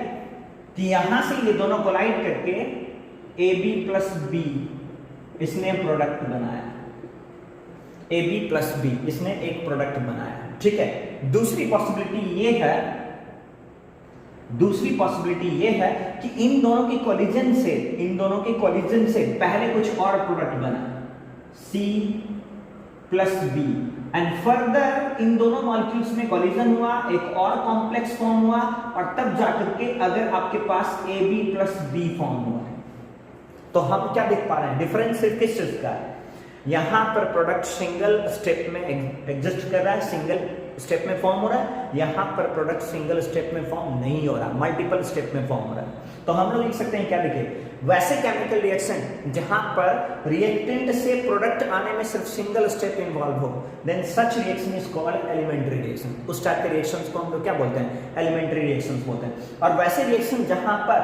A: कि यहां से ये दोनों कोलाइड करके AB प्लस B इसने प्रोडक्ट बनाया, AB प्लस B इसने एक प्रोडक्ट बनाया, ठीक है। दूसरी पॉसिबिलिटी ये है कि इन दोनों के कोलिजन से पहले कुछ और प्रोडक्ट बना, C plus B, and further in दोनों मॉलिक्यूल्स में कोलिजन हुआ, एक और कॉम्प्लेक्स फॉर्म हुआ और तब जाकर के अगर आपके पास AB प्लस B फॉर्म हुआ है। तो हम क्या देख पा रहे हैं, डिफरेंस सिर्फ किस चीज का है, यहां पर प्रोडक्ट सिंगल स्टेप में एग्जिस्ट कर रहा है, सिंगल स्टेप में फॉर्म हो रहा है, यहां पर प्रोडक्ट सिंगल स्टेप में फॉर्म नहीं हो रहा, मल्टीपल स्टेप में फॉर्म हो रहा है। तो हम लोग लिख सकते हैं क्या, देखिए, वैसे केमिकल रिएक्शन जहां पर रिएक्टेंट से प्रोडक्ट आने में सिर्फ सिंगल स्टेप इन्वॉल्व हो, then such reaction is called elementary reaction. उस टाइप के रिएक्शंस को हम लोग क्या बोलते हैं, एलिमेंट्री रिएक्शंस बोलते हैं। और वैसे रिएक्शन जहां पर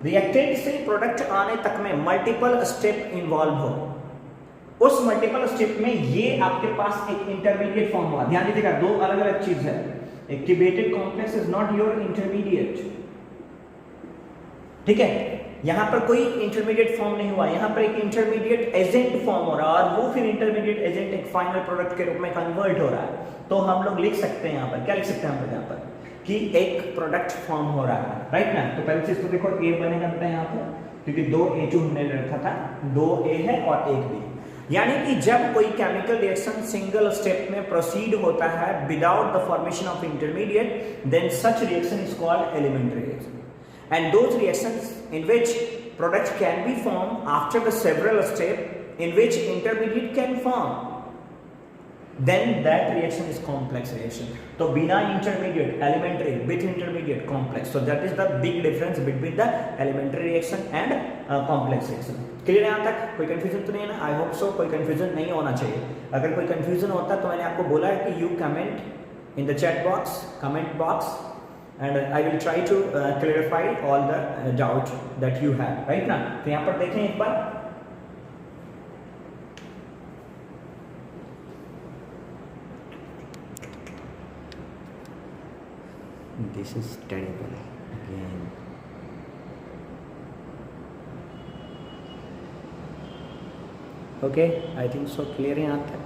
A: रिएक्टेंट से प्रोडक्ट आने तक में मल्टीपल स्टेप इन्वॉल्व हो, उस मल्टीपल स्टेप में ये आपके पास एक इंटरमीडिएट फॉर्म हुआ। ध्यान दीजिएगा, दो अलग अलग चीज है। Activated complex is not your intermediate, ठीक है। यहां पर कोई इंटरमीडिएट फॉर्म नहीं हुआ, यहां पर एक इंटरमीडिएट एजेंट फॉर्म हो रहा है और वो फिर इंटरमीडिएट एजेंट एक फाइनल प्रोडक्ट के रूप में कन्वर्ट हो रहा है। तो हम लोग लिख सकते हैं यहां पर, क्या लिख सकते हैं हम लोग यहां पर, कि एक प्रोडक्ट फॉर्म हो रहा है, राइट ना। तो पहले चीज तो देखो, ए बनेगा बेटा यहां पर, क्योंकि दो A2 हमने रखा था, दो A है और एक B। यानी कि जब कोई केमिकल रिएक्शन सिंगल स्टेप में प्रोसीड होता है without the formation of intermediate, then such reaction is called elementary reaction. And those reactions in which product can be form after the several step in which intermediate can form, then that reaction is complex reaction. तो बिना intermediate elementary, with intermediate complex. So that is the big difference between the elementary reaction and complex reaction. Clear है यहाँ तक, कोई confusion तो नहीं है ना? आई होप सो कोई कंफ्यूजन नहीं होना चाहिए। अगर कोई कंफ्यूजन होता तो मैंने आपको बोला है कि you comment in the chat box, comment box, and I will try to clarify all the doubt that you have, right ना। तो यहाँ पर देखें एक बार, this is terrible again. Okay, I think so clear यहाँ तक।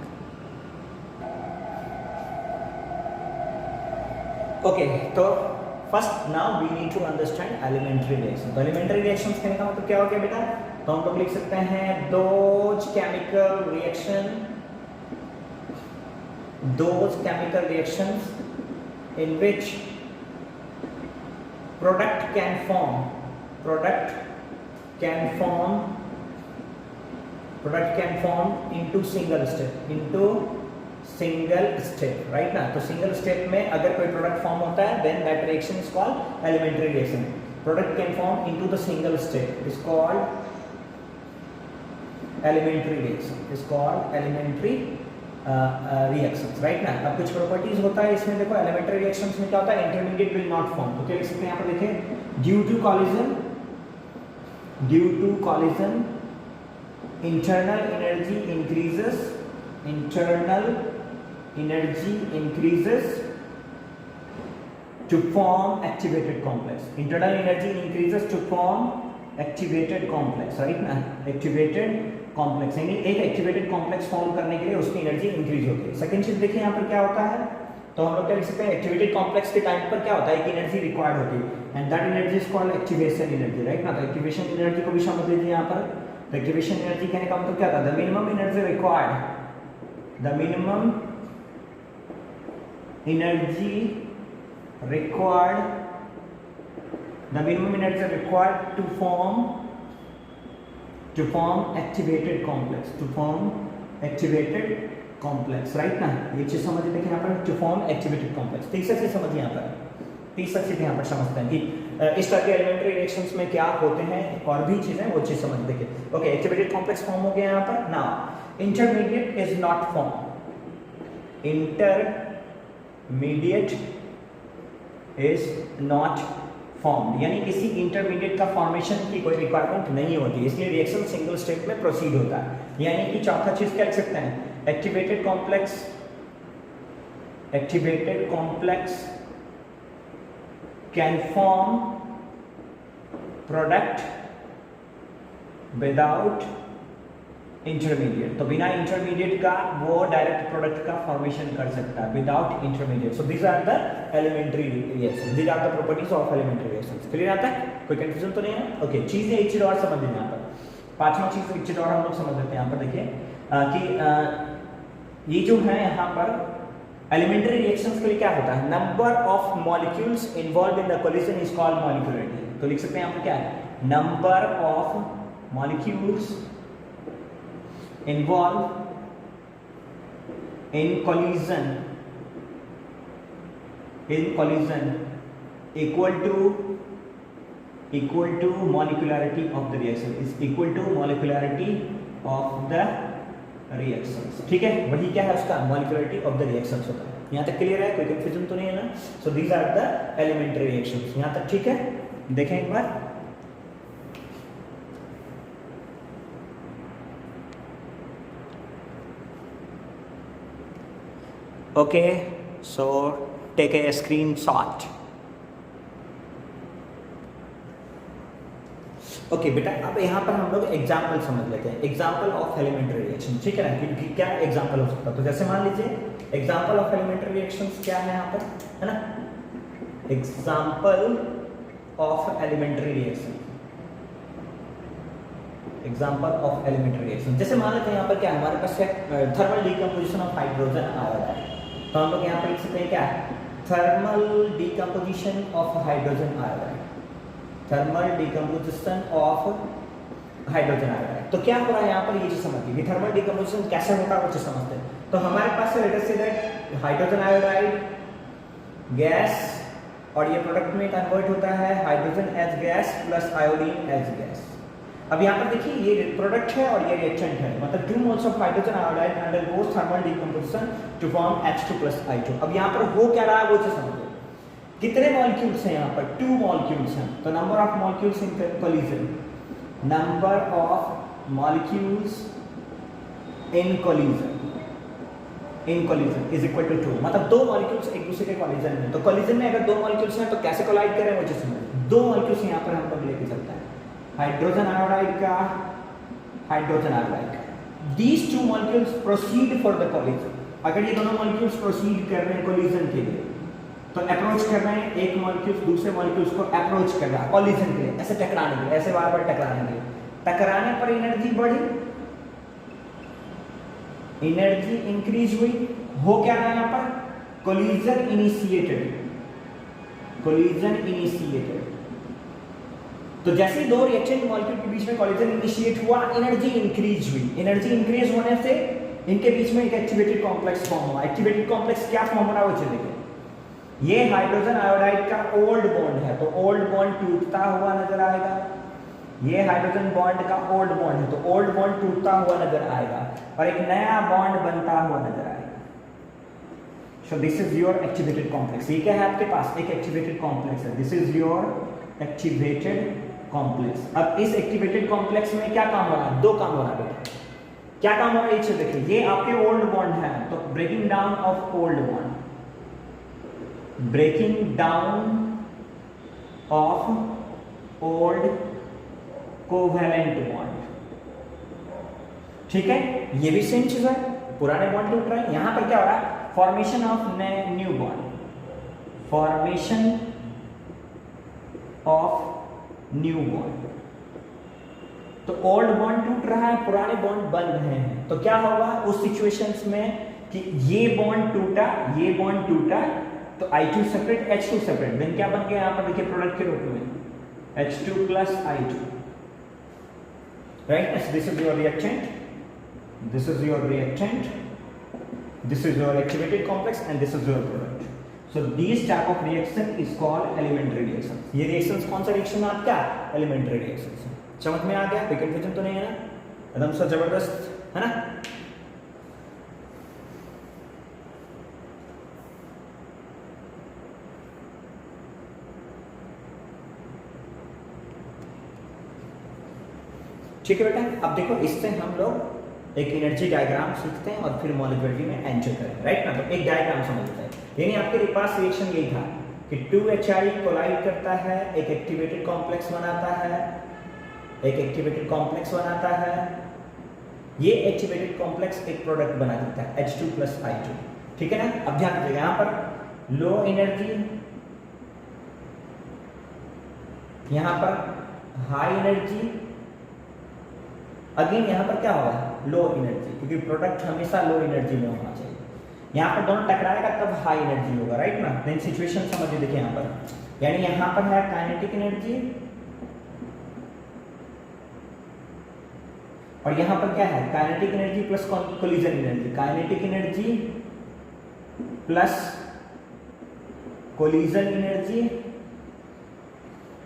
A: Okay, तो first now we need to understand elementary reaction. तो एलिमेंट्री रिएक्शंस कहने का मतलब क्या हो गया बेटा? तो हम लोग लिख सकते हैं those chemical reactions in which product can form into single step, right ना। तो सिंगल स्टेप में अगर कोई प्रोडक्ट फॉर्म होता है then that reaction is called elementary reaction. Product can form into the single step is called elementary reaction, is called elementary reactions, right ना। अब कुछ प्रॉपर्टीज होता है इसमें, देखो elementary reactions में क्या होता है, intermediate will not form। तो क्या लिख सकते हैं यहाँ पर देखें, due to collision internal energy increases to form activated complex. Internal energy increases to form activated complex, right ना। activated complex यानी एक activated complex फॉर्म करने के लिए उसकी एनर्जी इंक्रीज होती है। सेकंड चीज देखिए यहाँ पर क्या होता है, तो हम लोग क्या लिख सकते हैं, एक्टिवेटेड कॉम्प्लेक्स के टाइम पर क्या होता है, एक एनर्जी रिक्वायर्ड होती है and that energy is called activation energy, right ना। तो एक्टिवेशन एनर्जी को भी समझ लीजिए यहाँ पर। तो एक्टिवेशन एनर्जी कहने का मतलब क्या था, the minimum energy required, the minimum energy required to form activated complex, right ना। ये चीज समझिए, देखिए यहाँ पर to form activated complex। तीसरा चीज समझिए यहाँ पर, तीसरा चीज यहाँ पर समझते हैं कि इस तरह के एलिमेंट्री रिएक्शंस में क्या होते हैं, और भी चीजें वो चीज समझ देखिए। ओके, एक्टिवेटेड कॉम्प्लेक्स फॉर्म हो गया यहाँ पर। Now intermediate is not form, intermediate is not form, यानी किसी इंटरमीडिएट का फॉर्मेशन की कोई रिक्वायरमेंट नहीं होती, इसलिए रिएक्शन सिंगल स्टेप में प्रोसीड होता है। यानी कि चौथा चीज क्या लिख सकते हैं, activated complex can form product without intermediate. तो बिना इंटरमीडिएट का वो डायरेक्ट प्रोडक्ट का फॉर्मेशन कर सकता है without intermediate. So these are the elementary reactions, these are the properties of elementary reactions. Clear आता है, कोई कंफ्यूजन तो नहीं है? ओके, चीजें एक चीज और समझ लेना यहाँ पर, पांचवा चीज एक चीज और हम लोग समझ लेते हैं यहाँ पर। देखिए कि ये जो है यहाँ पर एलिमेंट्री रिएक्शंस के लिए क्या होता है, number of molecules involve in the collision is called molecularity. तो लिख सकते हैं यहाँ पर क्या है, number of molecules involved in collision equal to molecularity of the reaction, is equal to molecularity of the reactions। ठीक है, वही क्या है उसका, molecularity of the reactions होता है। यहाँ तक क्लियर है, कोई कंफ्यूजन तो नहीं है ना। so these are the elementary reactions, यहाँ तक ठीक है। देखें एक बार, okay, so take a screenshot। Okay बेटा, अब यहाँ पर हम लोग एग्जाम्पल समझ लेते हैं, एग्जाम्पल ऑफ एलिमेंट्री रिएक्शन, ठीक है ना। क्योंकि क्या एग्जाम्पल हो सकता है, तो जैसे मान लीजिए एग्जाम्पल ऑफ एलिमेंट्री रिएक्शंस क्या है यहाँ पर, है ना। Example of elementary reaction, example of elementary reaction, जैसे मान लेते हैं यहाँ पर क्या है, हमारे पास है thermal decomposition of hydrogen iodide. तो हम लोग यहाँ पर लिख सकते हैं क्या है, thermal decomposition of hydrogen iodide, thermal decomposition of hydrogen iodide. तो क्या हो रहा है यहाँ पर, ये चीज समझिए, थर्मल डीकम्पोजिशन कैसे होता है वो चीज समझते हैं। तो हमारे पास let us say that hydrogen iodide gas, और ये प्रोडक्ट में कन्वर्ट होता है hydrogen as gas plus iodine as gas. अब यहाँ पर देखिए, ये प्रोडक्ट है और ये रिएक्टेंट है, मतलब 2 moles of hydrogen iodide undergoes thermal decomposition to form H2 + I2। अब यहाँ पर हो क्या रहा है वो चीज समझिए कितने मॉलिक्यूल्स हैं यहाँ पर? 2 मॉलिक्यूल्स हैं, तो number of molecules in collision, number of molecules in collision is equal to 2, मतलब 2 मॉलिक्यूल्स एक दूसरे के कोलिजन में। तो कोलिजन में अगर 2 मॉलिक्यूल्स हैं तो कैसे कोलाइड करें मुझे समझ। 2 मॉलिक्यूल्स यहाँ पर हम लोग लेके चलते हैं, हाइड्रोजन आयोडाइड का, हाइड्रोजन आयोडाइड का। These 2 molecules proceed for the collision। अगर ये दोनों मॉलिक्यूल्स प्रोसीड कर रहे हैं कोलिजन के लिए, तो अप्रोच कर रहे हैं, एक मॉलिक्यूल दूसरे मॉलिक्यूल्स को अप्रोच कर रहा है कोलिजन के लिए, ऐसे टकराने के लिए, ऐसे बार बार टकराने के लिए। टकराने पर एनर्जी बढ़ी, एनर्जी इंक्रीज हुई, हो क्या रहा है यहाँ पर? Collision initiated, collision initiated. तो जैसे ही 2 रिएक्शन मॉलिक्यूल के बीच में कोलिजन इनिशिएट हुआ, एनर्जी इंक्रीज हुई। एनर्जी इंक्रीज होने से इनके बीच में एक एक्टिवेटेड कॉम्प्लेक्स फॉर्म हुआ। एक्टिवेटेड कॉम्प्लेक्स क्या फॉर्म हो रहा है वो चलेगा। ये हाइड्रोजन आयोडाइड का ओल्ड बॉन्ड है, तो ओल्ड बॉन्ड टूटता हुआ नजर आएगा। ये हाइड्रोजन बॉन्ड का ओल्ड बॉन्ड है, तो ओल्ड बॉन्ड टूटता हुआ नजर आएगा और एक नया बॉन्ड बनता हुआ नजर आएगा। सो this is your activated complex. ये क्या है आपके पास? एक एक्टिवेटेड कॉम्प्लेक्स है। This is your activated complex. अब इस एक्टिवेटेड कॉम्प्लेक्स में क्या काम हो रहा है? 2 काम हो रहा है बेटा। क्या काम हो रहा है ये देखिए, ये आपके ओल्ड बॉन्ड है, तो breaking down of old bond, breaking down of old covalent bond. ठीक है, ये भी सेम चीज है, पुराने बॉन्ड टूट रहे हैं। यहां पर क्या हो रहा है? Formation of new bond, formation of new bond. तो ओल्ड बॉन्ड टूट रहा है, पुराने बॉन्ड बन रहे हैं। तो क्या होगा उस सिचुएशंस में कि ये बॉन्ड टूटा, ये बॉन्ड टूटा, तो I2 separate, H2 separate, then क्या बन गया यहाँ पर देखिए प्रोडक्ट के रूप में H2 plus I2, right? This is your reactant, this is your reactant, this is your activated complex and this is your product. So these type of reaction is called elementary reaction. ये reactions कौन सा reaction है आपका? Elementary reactions। समझ में आ गया? कोई confusion तो नहीं है ना? एकदम सा जबरदस्त है ना? ठीक है बेटा, अब देखो इससे हम लोग एक एनर्जी डायग्राम सीखते हैं और फिर मॉलिक्यूलरिटी में एंटर करें, राइट ना? तो एक डायग्राम समझते हैं। यानी आपके पास रिएक्शन यही था कि 2HI कोलाइड करता है, एक एक्टिवेटेड कॉम्प्लेक्स बनाता है, एक एक्टिवेटेड कॉम्प्लेक्स बनाता है। ये एक्टिवेटेड कॉम्प्लेक्स एक प्रोडक्ट बना देता है H2 plus I2। ठीक है ना? अब ध्यान दीजिएगा, यहाँ पर लो एनर्जी, यहाँ पर हाई एनर्जी, अगेन यहाँ पर क्या होगा? लो एनर्जी, क्योंकि प्रोडक्ट हमेशा लो एनर्जी में होना चाहिए। यहाँ पर दोनों टकराएगा तब हाई एनर्जी होगा, राइट ना? देन सिचुएशन समझिए, देखिए यहाँ पर, यानी यहाँ पर है काइनेटिक एनर्जी और यहाँ पर क्या है? Kinetic energy plus collision energy, kinetic energy plus collision energy,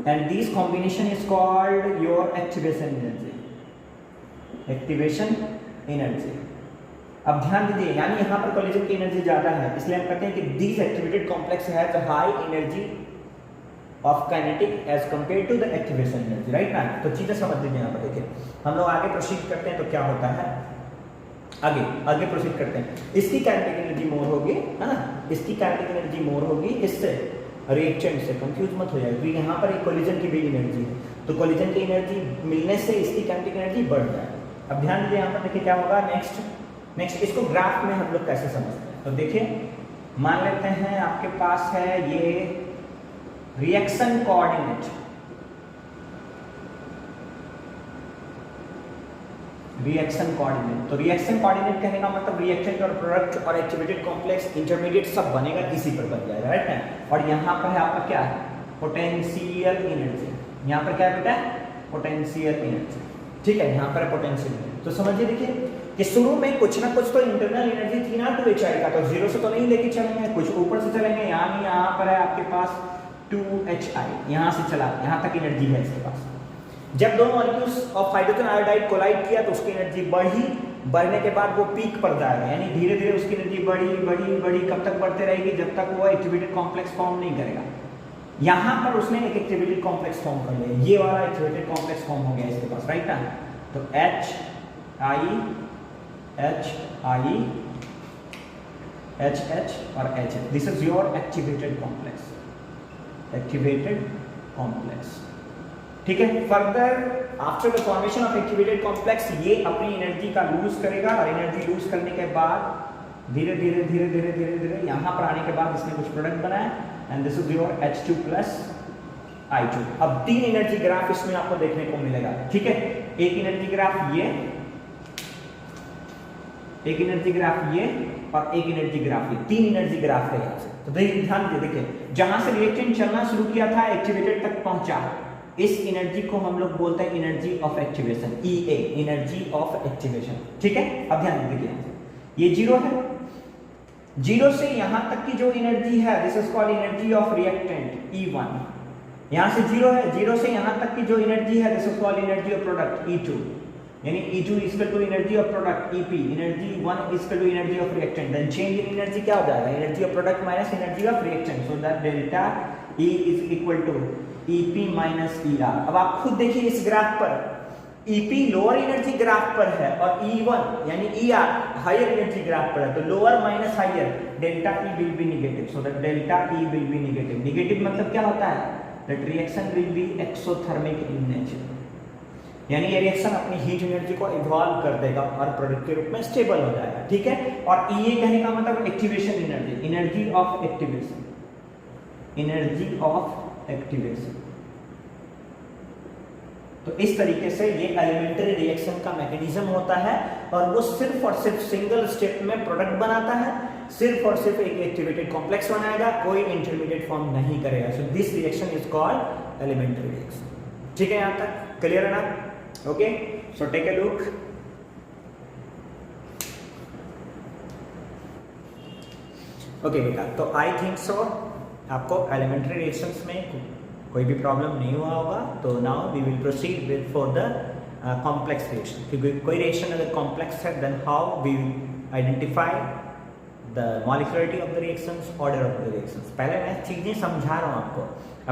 A: and this combination is called your activation energy, activation energy. अब ध्यान दीजिए, यानी यहाँ पर कोलिजन की एनर्जी ज्यादा है, इसलिए हम कहते हैं कि this activated complex has high energy of kinetic as compare to the activation energy, right ना? तो चीजें समझ लीजिए यहाँ पर। देखिए हम लोग आगे प्रोसीड करते हैं तो क्या होता है, आगे प्रोसीड करते हैं। इसकी काइनेटिक एनर्जी मोर होगी, है ना? इसकी काइनेटिक एनर्जी मोर होगी, इससे रिएक्टेंट से कंफ्यूज मत हो जाए, क्योंकि यहाँ पर एक कोलिजन की भी एनर्जी है, तो कोलिजन की एनर्जी मिलने से इसकी काइनेटिक एनर्जी बढ़ जाए। अब ध्यान दीजिए यहाँ पर, देखिए क्या होगा नेक्स्ट इसको ग्राफ में हम लोग कैसे समझते हैं। तो देखिए मान लेते हैं आपके पास है ये रिएक्शन कोऑर्डिनेट, रिएक्शन कोऑर्डिनेट। तो रिएक्शन कोऑर्डिनेट कहने का मतलब रिएक्टेंट और प्रोडक्ट और एक्टिवेटेड कॉम्प्लेक्स इंटरमीडिएट सब बनेगा, इसी पर बन जाएगा, राइट ना? और यहाँ पर है आपका क्या है? Potential energy. यहाँ पर क्या बेटा? Potential energy. ठीक है, यहाँ पर पोटेंशियल एनर्जी। तो समझिए, देखिए कि शुरू में कुछ ना कुछ तो इंटरनल एनर्जी थी ना 2HI का, तो जीरो से तो नहीं लेके चलेंगे, कुछ ऊपर से चलेंगे। यहाँ पर है आपके पास 2HI, यहाँ से चला, यहाँ तक एनर्जी है इसके पास। जब 2 molecules of hydrogen iodide collide किया तो उसकी एनर्जी बढ़ी, बढ़ने के बाद वो पीक पर जाएगा, यानी धीरे धीरे उसकी एनर्जी बढ़ी, कब तक बढ़ती रहेगी? जब तक वो एक्टिवेटेड कॉम्प्लेक्स फॉर्म नहीं करेगा। यहाँ पर उसने एक एक्टिवेटेड कॉम्प्लेक्स फॉर्म कर लिया, ये वाला एक्टिवेटेड कॉम्प्लेक्स फॉर्म हो गया इसके पास, राइट ना। तो H I H और H, this is your activated complex, activated complex, ठीक है। Further after the formation of activated complex ये अपनी एनर्जी का लूज करेगा और एनर्जी लूज करने के बाद धीरे धीरे धीरे धीरे धीरे धीरे यहाँ पर आने के बाद इसने कुछ प्रोडक्ट बनाया and this is your H2 plus I2। अब 3 एनर्जी ग्राफ इसमें आपको देखने को मिलेगा, ठीक है। एक एनर्जी ग्राफ ये, एक एनर्जी ग्राफ ये और एक एनर्जी ग्राफ ये, 3 एनर्जी ग्राफ है यहाँ से। तो ध्यान दे, देखिए जहां से रिएक्टेंट चलना शुरू किया था एक्टिवेटेड तक पहुंचा, इस एनर्जी को हम लोग बोलते हैं energy of activation, EA, energy of activation, ठीक है। अब ध्यान देखिए, ये 0 है, 0 से यहां तक की जो एनर्जी है this is called energy of reactant E1। यहां से 0 है, 0 से यहां तक की जो एनर्जी है this is called energy of product E2, यानी E2 is equal to energy of product EP, energy 1 is equal to energy of reactant. Then change in energy क्या हो जाएगा, energy of product minus energy of reactant, so that delta E is equal to EP minus ER। अब आप खुद देखिए इस graph पर EP lower energy graph पर है और E1 यानी ER हायर एनर्जी ग्राफ पर है, तो lower minus higher, delta E will be negative, so that delta E will be negative. Negative मतलब क्या होता है, that reaction will be exothermic in nature, यानी ये रिएक्शन अपनी हीट एनर्जी को इवॉल्व कर देगा और प्रोडक्ट के रूप में स्टेबल हो जाएगा, ठीक है। और EA कहने का मतलब activation energy, energy of activation, energy of activation. तो इस तरीके से ये एलिमेंट्री रिएक्शन का मैकेनिज्म होता है और वो सिर्फ और सिर्फ सिंगल स्टेप में प्रोडक्ट बनाता है, सिर्फ और सिर्फ एक एक्टिवेटेड कॉम्प्लेक्स बनाएगा, कोई इंटरमीडिएट फॉर्म नहीं करेगा। So this reaction is called elementary reaction, ठीक है। यहां तक क्लियर है ना, okay. So take a look, okay बेटा। तो आई थिंक सो आपको एलिमेंट्री रिएक्शंस में कोई भी प्रॉब्लम नहीं हुआ होगा। तो now we will proceed with for the complex reaction, क्योंकि कोई रिएक्शन अगर कॉम्प्लेक्स है then how we identify the molecularity of the reactions, order of the reactions. पहले मैं चीजें समझा रहा हूँ आपको,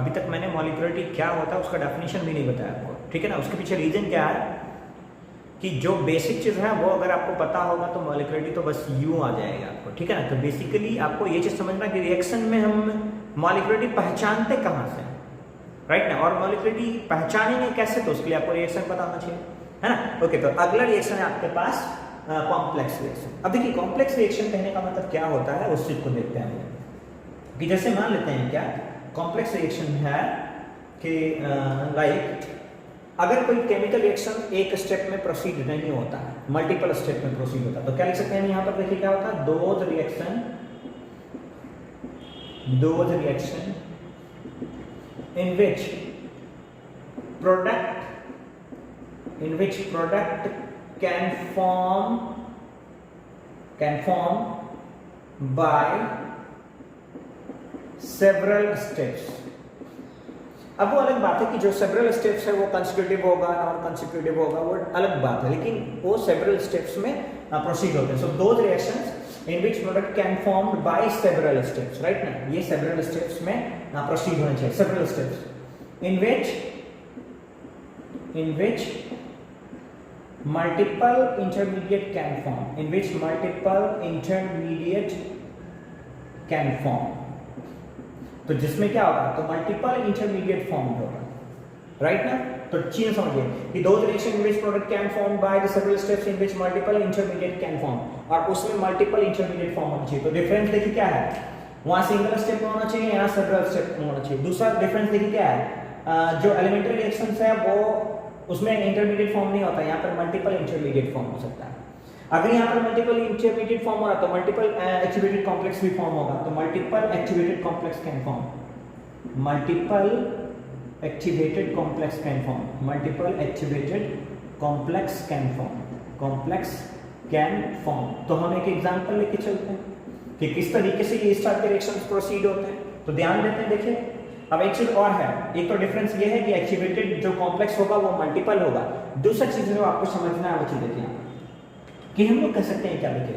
A: अभी तक मैंने मॉलिक्युलरिटी क्या होता है उसका डेफिनेशन भी नहीं बताया आपको, ठीक है ना। उसके पीछे रीजन क्या है कि जो बेसिक चीज है वो अगर आपको पता होगा तो मॉलिक्युलरिटी तो बस यूं आ जाएगा आपको, ठीक है ना। तो बेसिकली आपको ये चीज समझना कि रिएक्शन में हम मॉलिक्युलरिटी पहचानते कहाँ से, राइट ना। और मॉलिक्युलरिटी पहचानेंगे कैसे, तो उसके लिए आपको रिएक्शन पता होना चाहिए, है ना। ओके, तो अगला रिएक्शन है आपके पास कॉम्प्लेक्स रिएक्शन। अब देखिए कॉम्प्लेक्स रिएक्शन कहने का मतलब क्या होता है उस चीज को देखते हैं कि जैसे मान लेते हैं क्या कॉम्प्लेक्स रिएक्शन है कि लाइक अगर कोई केमिकल रिएक्शन एक स्टेप में प्रोसीड नहीं होता है, मल्टीपल स्टेप में प्रोसीड होता है, तो क्या लिख सकते हैं यहाँ पर, देखिए क्या होता है, those reaction in which product can form by several steps। अब वो अलग बात है कि जो सेवरल स्टेप्स है वो कंसेक्यूटिव होगा और कंसेक्यूटिव होगा, वो अलग बात है, लेकिन वो सेवरल स्टेप्स में प्रोसीड होते हैं। So those reactions in which product can form by several steps, right ना। ये सेवरल स्टेप्स में प्रोसीड होने चाहिए, several steps in which multiple intermediate can form, तो जिसमें क्या होगा, तो मल्टीपल इंटरमीडिएट फॉर्म होगा, राइट ना। तो चीज समझिए कि those reaction in which product can form by the several steps in which multiple intermediate can form, और उसमें मल्टीपल इंटरमीडिएट फॉर्म होना चाहिए। तो डिफरेंस देखिए क्या है, वहां सिंगल स्टेप में होना चाहिए, यहाँ सेवरल स्टेप में होना चाहिए। दूसरा डिफरेंस देखिए क्या है, जो एलिमेंट्री रिएक्शंस है वो उसमें इंटरमीडिएट फॉर्म नहीं होता, यहाँ पर मल्टीपल इंटरमीडिएट फॉर्म हो सकता है। अगर यहाँ पर मल्टीपल इंटरमीडिएट फॉर्म हो रहा तो मल्टीपल एक्टिवेटेड कॉम्प्लेक्स भी फॉर्म होगा, तो multiple activated complex can form, multiple activated complex can form, multiple activated complex can form, complex can form. तो हम एक एग्जांपल लेके चलते हैं कि किस तरीके से ये इस टाइप के रिएक्शंस प्रोसीड होते हैं। तो ध्यान देते हैं, देखिए अब एक चीज और है, एक तो डिफरेंस ये है कि एक्टिवेटेड जो कॉम्प्लेक्स होगा वो मल्टीपल होगा। दूसरा चीज जो आपको समझना है वो चीज देखिए कि हम लोग कह सकते हैं क्या, देखिए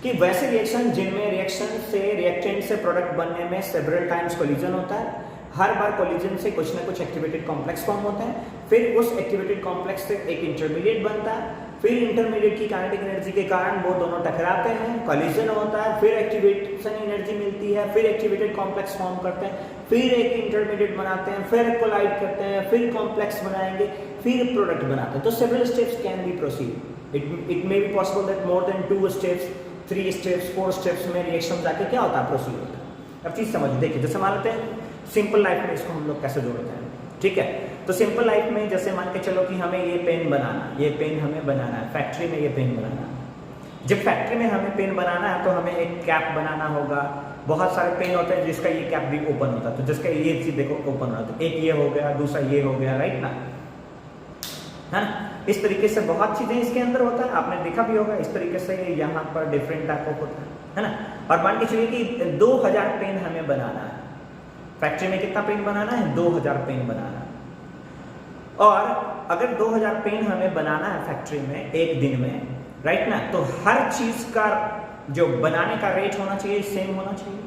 A: कि वैसे रिएक्शन जिनमें रिएक्शन से रिएक्टेंट से प्रोडक्ट बनने में सेवरल टाइम्स कोलिजन होता है, हर बार कोलिजन से कुछ ना कुछ एक्टिवेटेड कॉम्प्लेक्स फॉर्म होते हैं, फिर उस एक्टिवेटेड कॉम्प्लेक्स से एक इंटरमीडिएट बनता है, फिर इंटरमीडिएट की काइनेटिक एनर्जी के कारण वो दोनों टकराते हैं, कोलिजन होता है, फिर एक्टिवेशन एनर्जी मिलती है, फिर एक्टिवेटेड कॉम्प्लेक्स फॉर्म करते हैं, फिर एक इंटरमीडिएट बनाते हैं, फिर कोलाइड करते हैं, फिर कॉम्प्लेक्स बनाएंगे, फिर प्रोडक्ट बनाते हैं। तो several steps can be proceed. It may be possible that more than 2 steps, 3 steps, 4 steps में रिएक्शन जाके क्या होता है, प्रोसीड होता है। अब चीज समझिए, देखिए जैसे मान लेते हैं सिंपल लाइफ में इसको हम लोग कैसे जोड़ते हैं, ठीक है। तो सिंपल लाइफ में जैसे मान के चलो कि हमें ये पेन बनाना, ये पेन हमें बनाना है, फैक्ट्री में ये पेन बनाना है। जब फैक्ट्री में हमें पेन बनाना है तो हमें एक कैप बनाना होगा। बहुत सारे पेन होते हैं जिसका ये कैप भी ओपन होता है, तो जिसका ये चीज देखो ओपन होता है, एक ये हो गया, दूसरा ये हो गया, राइट ना, है ना। इस तरीके से बहुत चीजें इसके अंदर होता है, आपने देखा भी होगा। इस तरीके से यहाँ पर डिफरेंट टाइप ऑफ होता है ना। और मान के चलिए कि 2000 पेन हमें बनाना है, फैक्ट्री में कितना पेन बनाना है, 2000 पेन बनाना है। और अगर 2000 पेन हमें बनाना है फैक्ट्री में एक दिन में, राइट ना, तो हर चीज का जो बनाने का रेट होना चाहिए सेम होना चाहिए,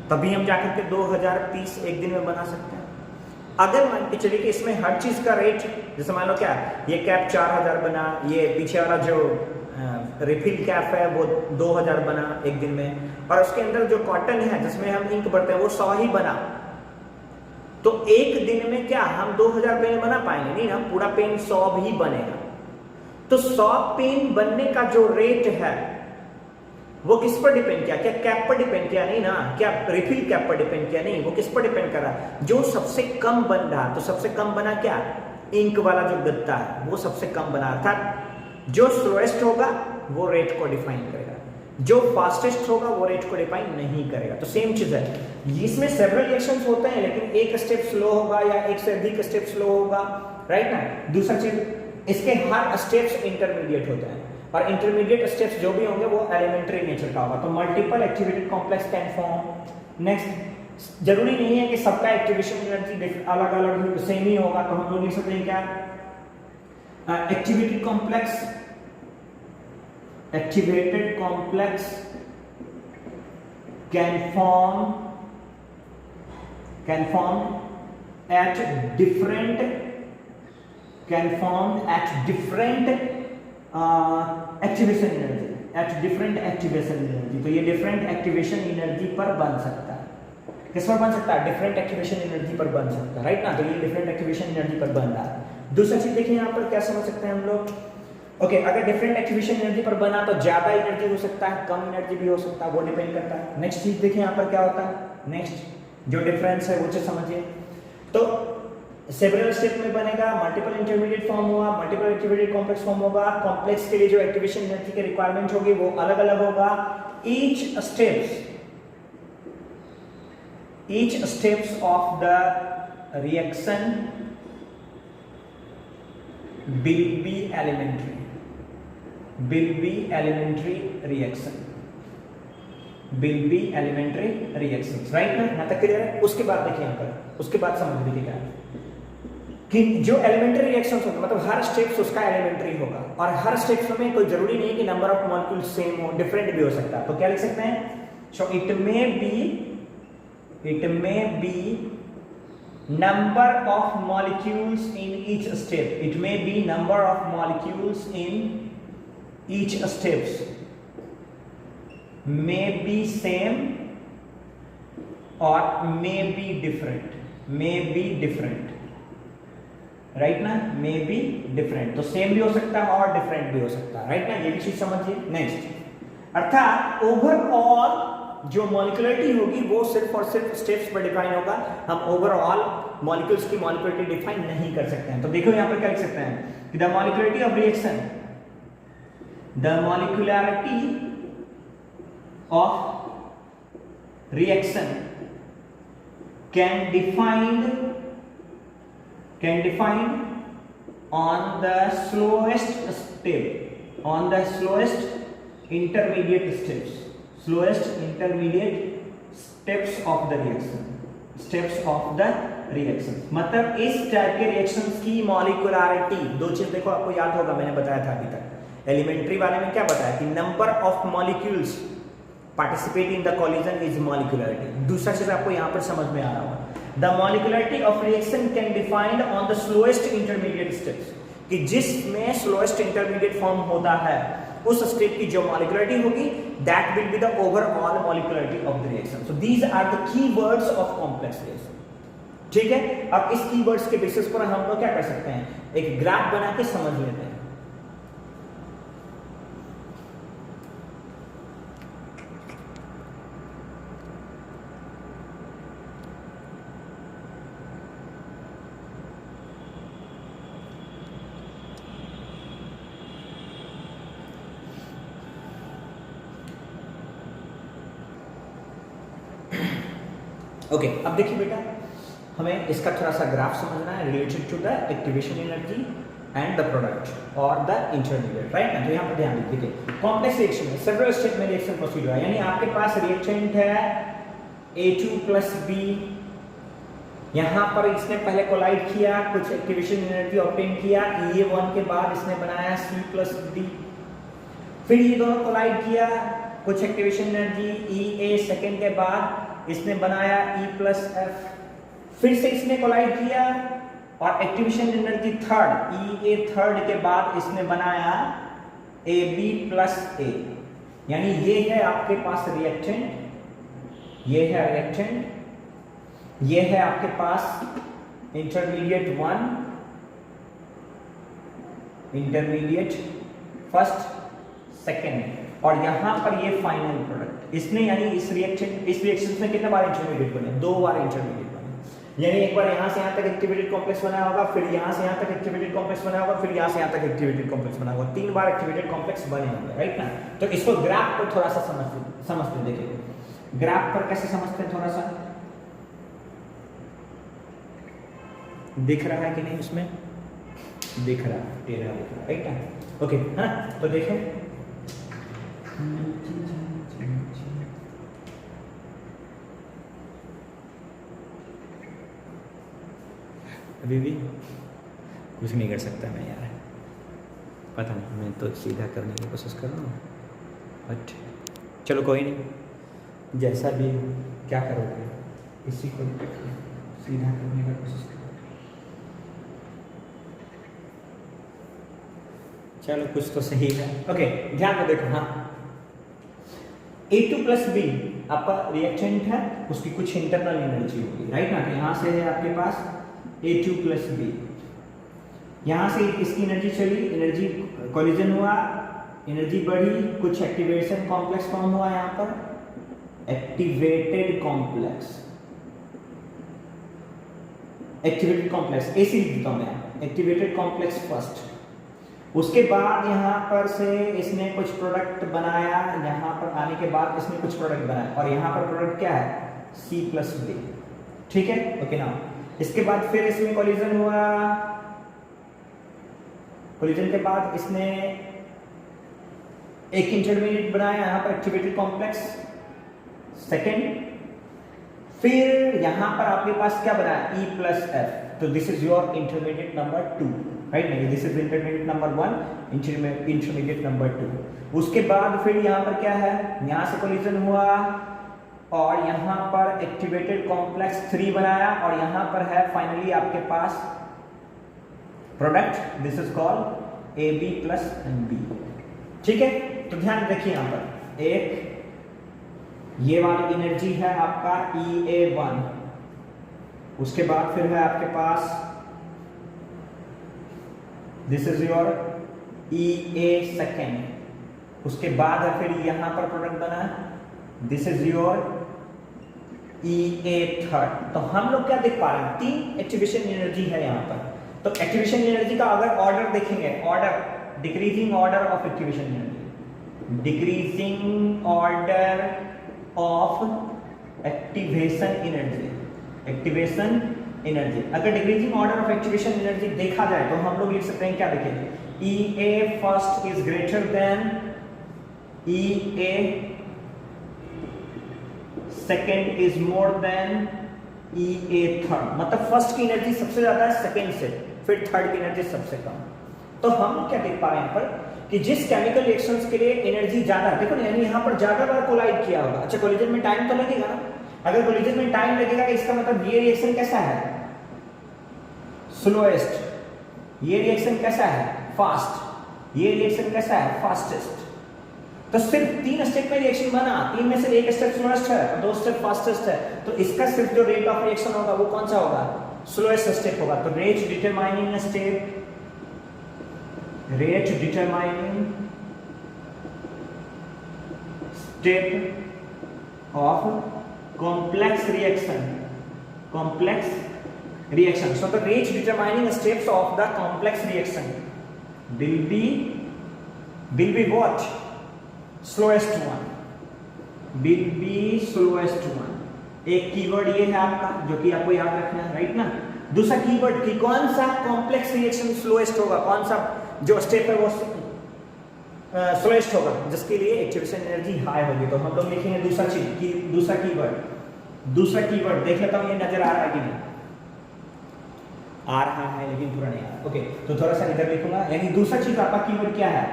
A: तभी हम जाकर के 2000 पीस एक दिन में बना सकते हैं। अगर मान के चलिए कि इसमें हर चीज का रेट, जैसे मान लो क्या ये कैप 4000 बना, ये पीछे वाला जो रिफिल कैप है वो 2000 बना एक दिन में, और उसके अंदर जो कॉटन है जिसमें हम इंक भरते हैं वो 100 ही बना, तो एक दिन में क्या हम 2000 पेन बना पाएंगे? नहीं ना, पूरा पेन 100 ही बनेगा। तो 100 पेन बनने का जो रेट है वो किस पर डिपेंड किया? क्या कैप पर डिपेंड किया? नहीं ना। क्या रिफिल कैप पर डिपेंड किया? नहीं। वो किस पर डिपेंड कर रहा है? जो सबसे कम बन रहा, तो सबसे कम बना क्या? इंक वाला जो गत्ता है वो सबसे कम बना, अर्थात जो स्लोएस्ट होगा वो रेट को डिफाइन करेगा, जो फास्टेस्ट होगा वो रेट को डिफाइन नहीं करेगा। तो सेम चीज है, इसमें सेवरल रिएक्शंस होते हैं लेकिन एक स्टेप स्लो होगा या एक से अधिक स्टेप स्लो होगा, राइट ना। दूसरा चीज, इसके हर स्टेप्स इंटरमीडिएट होते हैं, और इंटरमीडिएट स्टेप्स जो भी होंगे वो एलिमेंट्री नेचर का होगा। तो multiple activated complex can form. Next, जरूरी नहीं है कि सबका एक्टिवेशन एनर्जी अलग अलग सेम ही होगा, तो हम लोग लिख सकते हैं क्या, activated complex can form at different activation energy, तो ये डिफरेंट एक्टिवेशन एनर्जी पर बन सकता है। किस पर बन सकता है? डिफरेंट एक्टिवेशन एनर्जी पर बन सकता है, राइट ना। तो ये डिफरेंट एक्टिवेशन एनर्जी पर बन रहा है। दूसरा चीज देखिए यहाँ पर क्या समझ सकते हैं हम लोग, ओके, अगर डिफरेंट एक्टिवेशन एनर्जी पर बना तो ज्यादा एनर्जी हो सकता है, कम एनर्जी भी हो सकता है, वो डिपेंड करता है। नेक्स्ट चीज देखिए यहाँ पर क्या होता है, नेक्स्ट जो डिफरेंस है वो चीज समझिए। तो सेवरल स्टेप में बनेगा, मल्टीपल इंटरमीडिएट फॉर्म हुआ, मल्टीपल इंटरमीडिएट कॉम्प्लेक्स फॉर्म होगा, कॉम्प्लेक्स के लिए जो एक्टिवेशन एनर्जी की रिक्वायरमेंट होगी वो अलग अलग होगा। Each steps of the reaction will be elementary reactions, right ना। यहां तक क्लियर है। उसके बाद देखिए यहाँ पर, उसके बाद समझ लीजिए क्या कि जो एलिमेंट्री रिएक्शंस होते हैं, मतलब हर स्टेप्स उसका एलिमेंट्री होगा, और हर स्टेप्स में कोई जरूरी नहीं है कि नंबर ऑफ मॉलिक्यूल्स सेम हो, डिफरेंट भी हो सकता है। तो क्या लिख सकते हैं, so it may be number of molecules in each step. It may be number of molecules in each steps may be same or may be different. Right ना, मे बी डिफरेंट। तो सेम भी हो सकता है और different भी हो सकता है, राइट ना। ये भी चीज समझिए। नेक्स्ट, अर्थात ओवरऑल जो मॉलिक्यूलरिटी होगी वो सिर्फ और सिर्फ स्टेप्स पर डिफाइन होगा। हम ओवरऑल मॉलिक्यूल्स की मॉलिक्यूलरिटी डिफाइन नहीं कर सकते हैं। तो देखो यहां पर क्या लिख सकते हैं कि the molecularity of reaction, the molecularity of reaction can define on the slowest step, on the slowest intermediate steps, slowest intermediate steps of the reaction, मतलब इस टाइप के रिएक्शंस की मॉलिक्यूलरिटी। दो चीज देखो, आपको याद होगा मैंने बताया था अभी तक एलिमेंट्री वाले में क्या बताया कि number of molecules participate in the collision is molecularity. दूसरा चीज आपको यहां पर समझ में आ रहा होगा, the molecularity of reaction can defined on the slowest intermediate steps, कि जिसमें स्लोएस्ट इंटरमीडिएट फॉर्म होता है उस स्टेप की जो मॉलिक्युलरिटी होगी that will be the overall molecularity of the reaction. So these are the keywords of complex reaction. ठीक है, अब इस कीवर्ड्स के बेसिस पर हम लोग क्या कर सकते हैं, एक ग्राफ बना के समझ लेते हैं। ओके, अब देखिए बेटा, हमें इसका थोड़ा सा ग्राफ समझना है related to the activation energy and the product और द इंटरमीडिएट, राइट ना। तो यहाँ पर ध्यान दीजिए, कॉम्प्लेक्स रिएक्शन में सेवरल स्टेप में रिएक्शन प्रोसीड हुआ, यानी आपके पास रिएक्टेंट है A2 + B, यहाँ पर इसने पहले कोलाइड किया, कुछ एक्टिवेशन एनर्जी ऑब्टेन किया, EA1 के बाद इसने बनाया C + D, फिर ये दोनों कोलाइड किया, कुछ एक्टिवेशन एनर्जी EA सेकेंड के बाद इसने बनाया E + F, फिर से इसने कोलाइड किया और activation energy third EA third के बाद इसने बनाया AB + A, यानी ये है आपके पास रिएक्टेंट, ये है रिएक्टेंट, ये है आपके पास इंटरमीडिएट 1, इंटरमीडिएट फर्स्ट सेकेंड, और यहां पर ये फाइनल प्रोडक्ट। इसने यानी इस रिएक्शन में कितने बार इंटरमीडिएट बने, 2 बार इंटरमीडिएट बने, यानी एक बार यहां से यहां तक एक्टिवेटेड कॉम्प्लेक्स बनाया होगा, फिर यहां से यहां तक एक्टिवेटेड कॉम्प्लेक्स बनाया होगा, फिर यहां से यहां तक एक्टिवेटेड कॉम्प्लेक्स बनाया होगा, 3 बार एक्टिवेटेड कॉम्प्लेक्स बने होंगे, राइट ना। तो इसको ग्राफ पर थोड़ा सा समझते देखिए, ग्राफ पर कैसे समझते हैं, थोड़ा सा दिख रहा है कि नहीं, उसमें दिख रहा है, टेढ़ा दिख रहा है, राइट ना। ओके, हाँ, तो देखो अभी भी कुछ नहीं कर सकता मैं यार, पता नहीं, मैं तो सीधा करने की कोशिश कर रहा हूँ, बट चलो कोई नहीं, जैसा भी क्या करोगे इसी को सीधा करने का कोशिश करो। चलो कुछ तो सही है। ओके, ध्यान में देखो, हाँ, A2 + B आपका रिएक्टेंट है, उसकी कुछ इंटरनल एनर्जी होगी, राइट ना। तो यहाँ से है आपके पास A2 + B, यहाँ से इसकी एनर्जी चली, एनर्जी कोलिजन हुआ, एनर्जी बढ़ी, कुछ एक्टिवेशन कॉम्प्लेक्स फॉर्म हुआ, यहाँ पर एक्टिवेटेड कॉम्प्लेक्स, एक्टिवेटेड कॉम्प्लेक्स ऐसे लिख देता हूँ मैं, एक्टिवेटेड कॉम्प्लेक्स फर्स्ट। उसके बाद यहाँ पर से इसने कुछ प्रोडक्ट बनाया, यहाँ पर आने के बाद इसने कुछ प्रोडक्ट बनाया, और यहाँ पर प्रोडक्ट क्या है, C + D, ठीक है। ओके ना, इसके बाद फिर इसमें कोलिजन हुआ, कोलिजन के बाद इसने एक इंटरमीडिएट बनाया, यहाँ पर एक्टिवेटेड कॉम्प्लेक्स सेकेंड, फिर यहाँ पर आपके पास क्या बनाया, E + F, तो this is your intermediate number 2, right ना। This is intermediate number 1, intermediate number 2। उसके बाद फिर यहाँ पर क्या है, यहाँ से कोलिजन हुआ और यहाँ पर एक्टिवेटेड कॉम्प्लेक्स 3 बनाया, और यहाँ पर है फाइनली आपके पास product, this is called AB + B, ठीक है। तो ध्यान रखिए, यहाँ पर एक ये वाली एनर्जी है आपका EA1, उसके बाद फिर है आपके पास this is your EA second, उसके बाद है फिर यहाँ पर प्रोडक्ट बना, this is your EA third. तो हम लोग क्या देख पा रहे हैं, 3 एक्टिवेशन एनर्जी है यहाँ पर। तो एक्टिवेशन एनर्जी का अगर ऑर्डर देखेंगे, order decreasing order of activation energy, decreasing order of activation energy, activation energy. अगर decreasing order of activation energy देखा जाए तो हम लोग लिख सकते हैं, क्या लिखेंगे, EA first is greater than EA second is more than EA third, मतलब फर्स्ट की एनर्जी सबसे ज्यादा है सेकेंड से, फिर थर्ड की एनर्जी सबसे कम। तो हम क्या देख पा रहे हैं यहाँ पर कि जिस केमिकल रिएक्शंस के लिए एनर्जी ज्यादा है, देखो ना, यानी यहाँ पर ज्यादा बार कोलाइड किया होगा, अच्छा कोलिजन में टाइम तो लगेगा ना, अगर कोलिजन में टाइम लगेगा इसका मतलब ये रिएक्शन कैसा है, स्लोएस्ट, ये रिएक्शन कैसा है, फास्ट, ये रिएक्शन कैसा है, फास्टेस्ट। तो सिर्फ 3 स्टेप में रिएक्शन बना, 3 में से एक स्टेप स्लोएस्ट है और 2 स्टेप फास्टेस्ट है, तो इसका सिर्फ जो रेट ऑफ रिएक्शन होगा वो कौन सा होगा, स्लोएस्ट स्टेप होगा। तो rate determining step, rate determining step of complex reaction. So the rate determining steps of the complex reaction will be what, slowest one, will be slowest one. एक keyword ये है आपका जो कि आपको याद रखना है, राइट ना। दूसरा कीवर्ड कि कौन सा कॉम्प्लेक्स रिएक्शन स्लोएस्ट होगा, कौन सा जो स्टेप है वो स्लोएस्ट होगा, जिसके लिए एक्टिवेशन एनर्जी हाई होगी। तो हम लोग लिखेंगे दूसरा कीवर्ड देख लेता हूं ये नजर आ रहा है कि नहीं, आ रहा है लेकिन पूरा नहीं आ रहा। ओके, तो थोड़ा सा इधर लिखूंगा, यानी दूसरा चीज आपका कीवर्ड क्या है,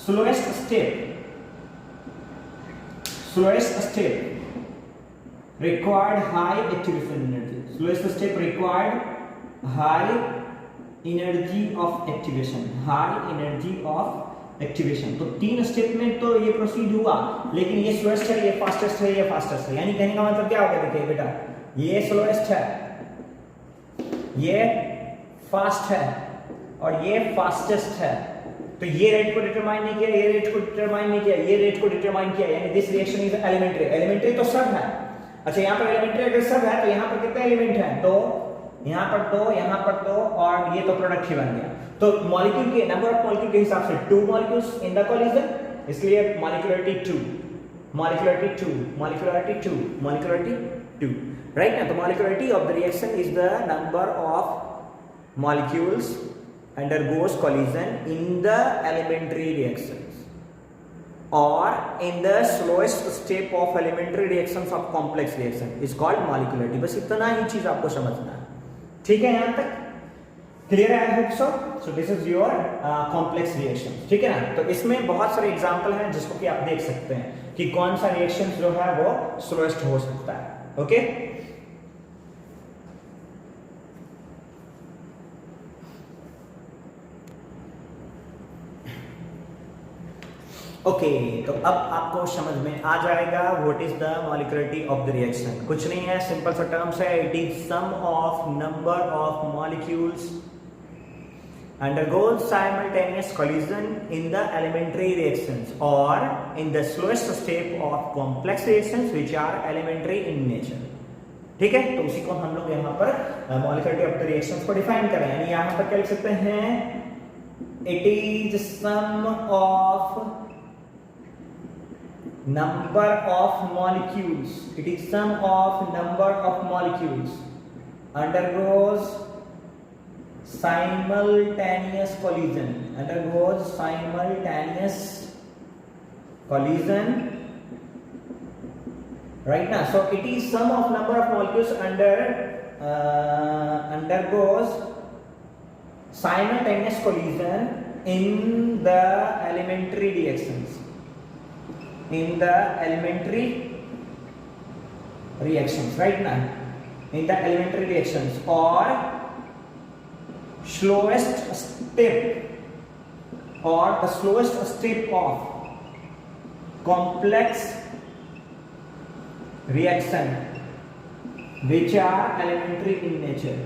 A: slowest step required high activation energy, slowest step required high energy of activation, तो 3 स्टेप में तो ये प्रोसीड हुआ, लेकिन ये स्लोएस्ट है, ये फास्टेस्ट है, ये फास्टेस्ट है। यानी कहने का मतलब क्या होगा, देखिए बेटा, ये स्लोएस्ट है, ये फास्ट है और ये फास्टेस्ट है। तो ये रेट को डिटरमाइन नहीं किया, ये रेट को डिटरमाइन नहीं किया, ये रेट को डिटरमाइन किया, यानी दिस रिएक्शन इज एलिमेंट्री तो सब है। अच्छा, यहाँ पर एलिमेंट्री अगर सब है तो यहाँ पर कितने एलिमेंट हैं, तो यहाँ पर 2, यहाँ पर 2 और ये तो प्रोडक्ट ही बन गया। तो मॉलिक्यूल के नंबर ऑफ मॉलिक्यूल के हिसाब से 2 मॉलिक्यूल्स इन द कोलिजन, इसलिए मॉलिक्यूलरिटी 2, राइट ना। तो molecularity of the reaction is the number of molecules undergoes collision in the elementary reactions और in the slowest step of elementary reactions of complex reaction is called molecularity. बस इतना ही चीज आपको समझना है, ठीक है। यहां तक क्लियर है, I hope so. So this is your complex reaction, ठीक है ना। तो इसमें बहुत सारे एग्जांपल हैं जिसको कि आप देख सकते हैं कि कौन सा रिएक्शन जो है वो स्लोएस्ट हो सकता है। ओके, ओके, तो अब आपको समझ में आ जाएगा what is the molecularity of the reaction. कुछ नहीं है, सिंपल सा टर्म्स है, it is sum of number of molecules undergoes simultaneous collision in the elementary reactions or in the slowest step of complex reactions which are elementary in nature। ठीक है, तो उसी को हम लोग यहाँ पर मॉलिक्यूलरिटी ऑफ द रिएक्शंस को डिफाइन कर रहे हैं। यानी यहाँ पर क्या लिख सकते हैं, it is sum of number of molecules, it is sum of number of molecules undergoes simultaneous collision, right now. So it is sum of number of molecules undergoes simultaneous collision in the elementary reactions, right now, in the elementary reactions or slowest step or the slowest step of complex reaction which are elementary in nature,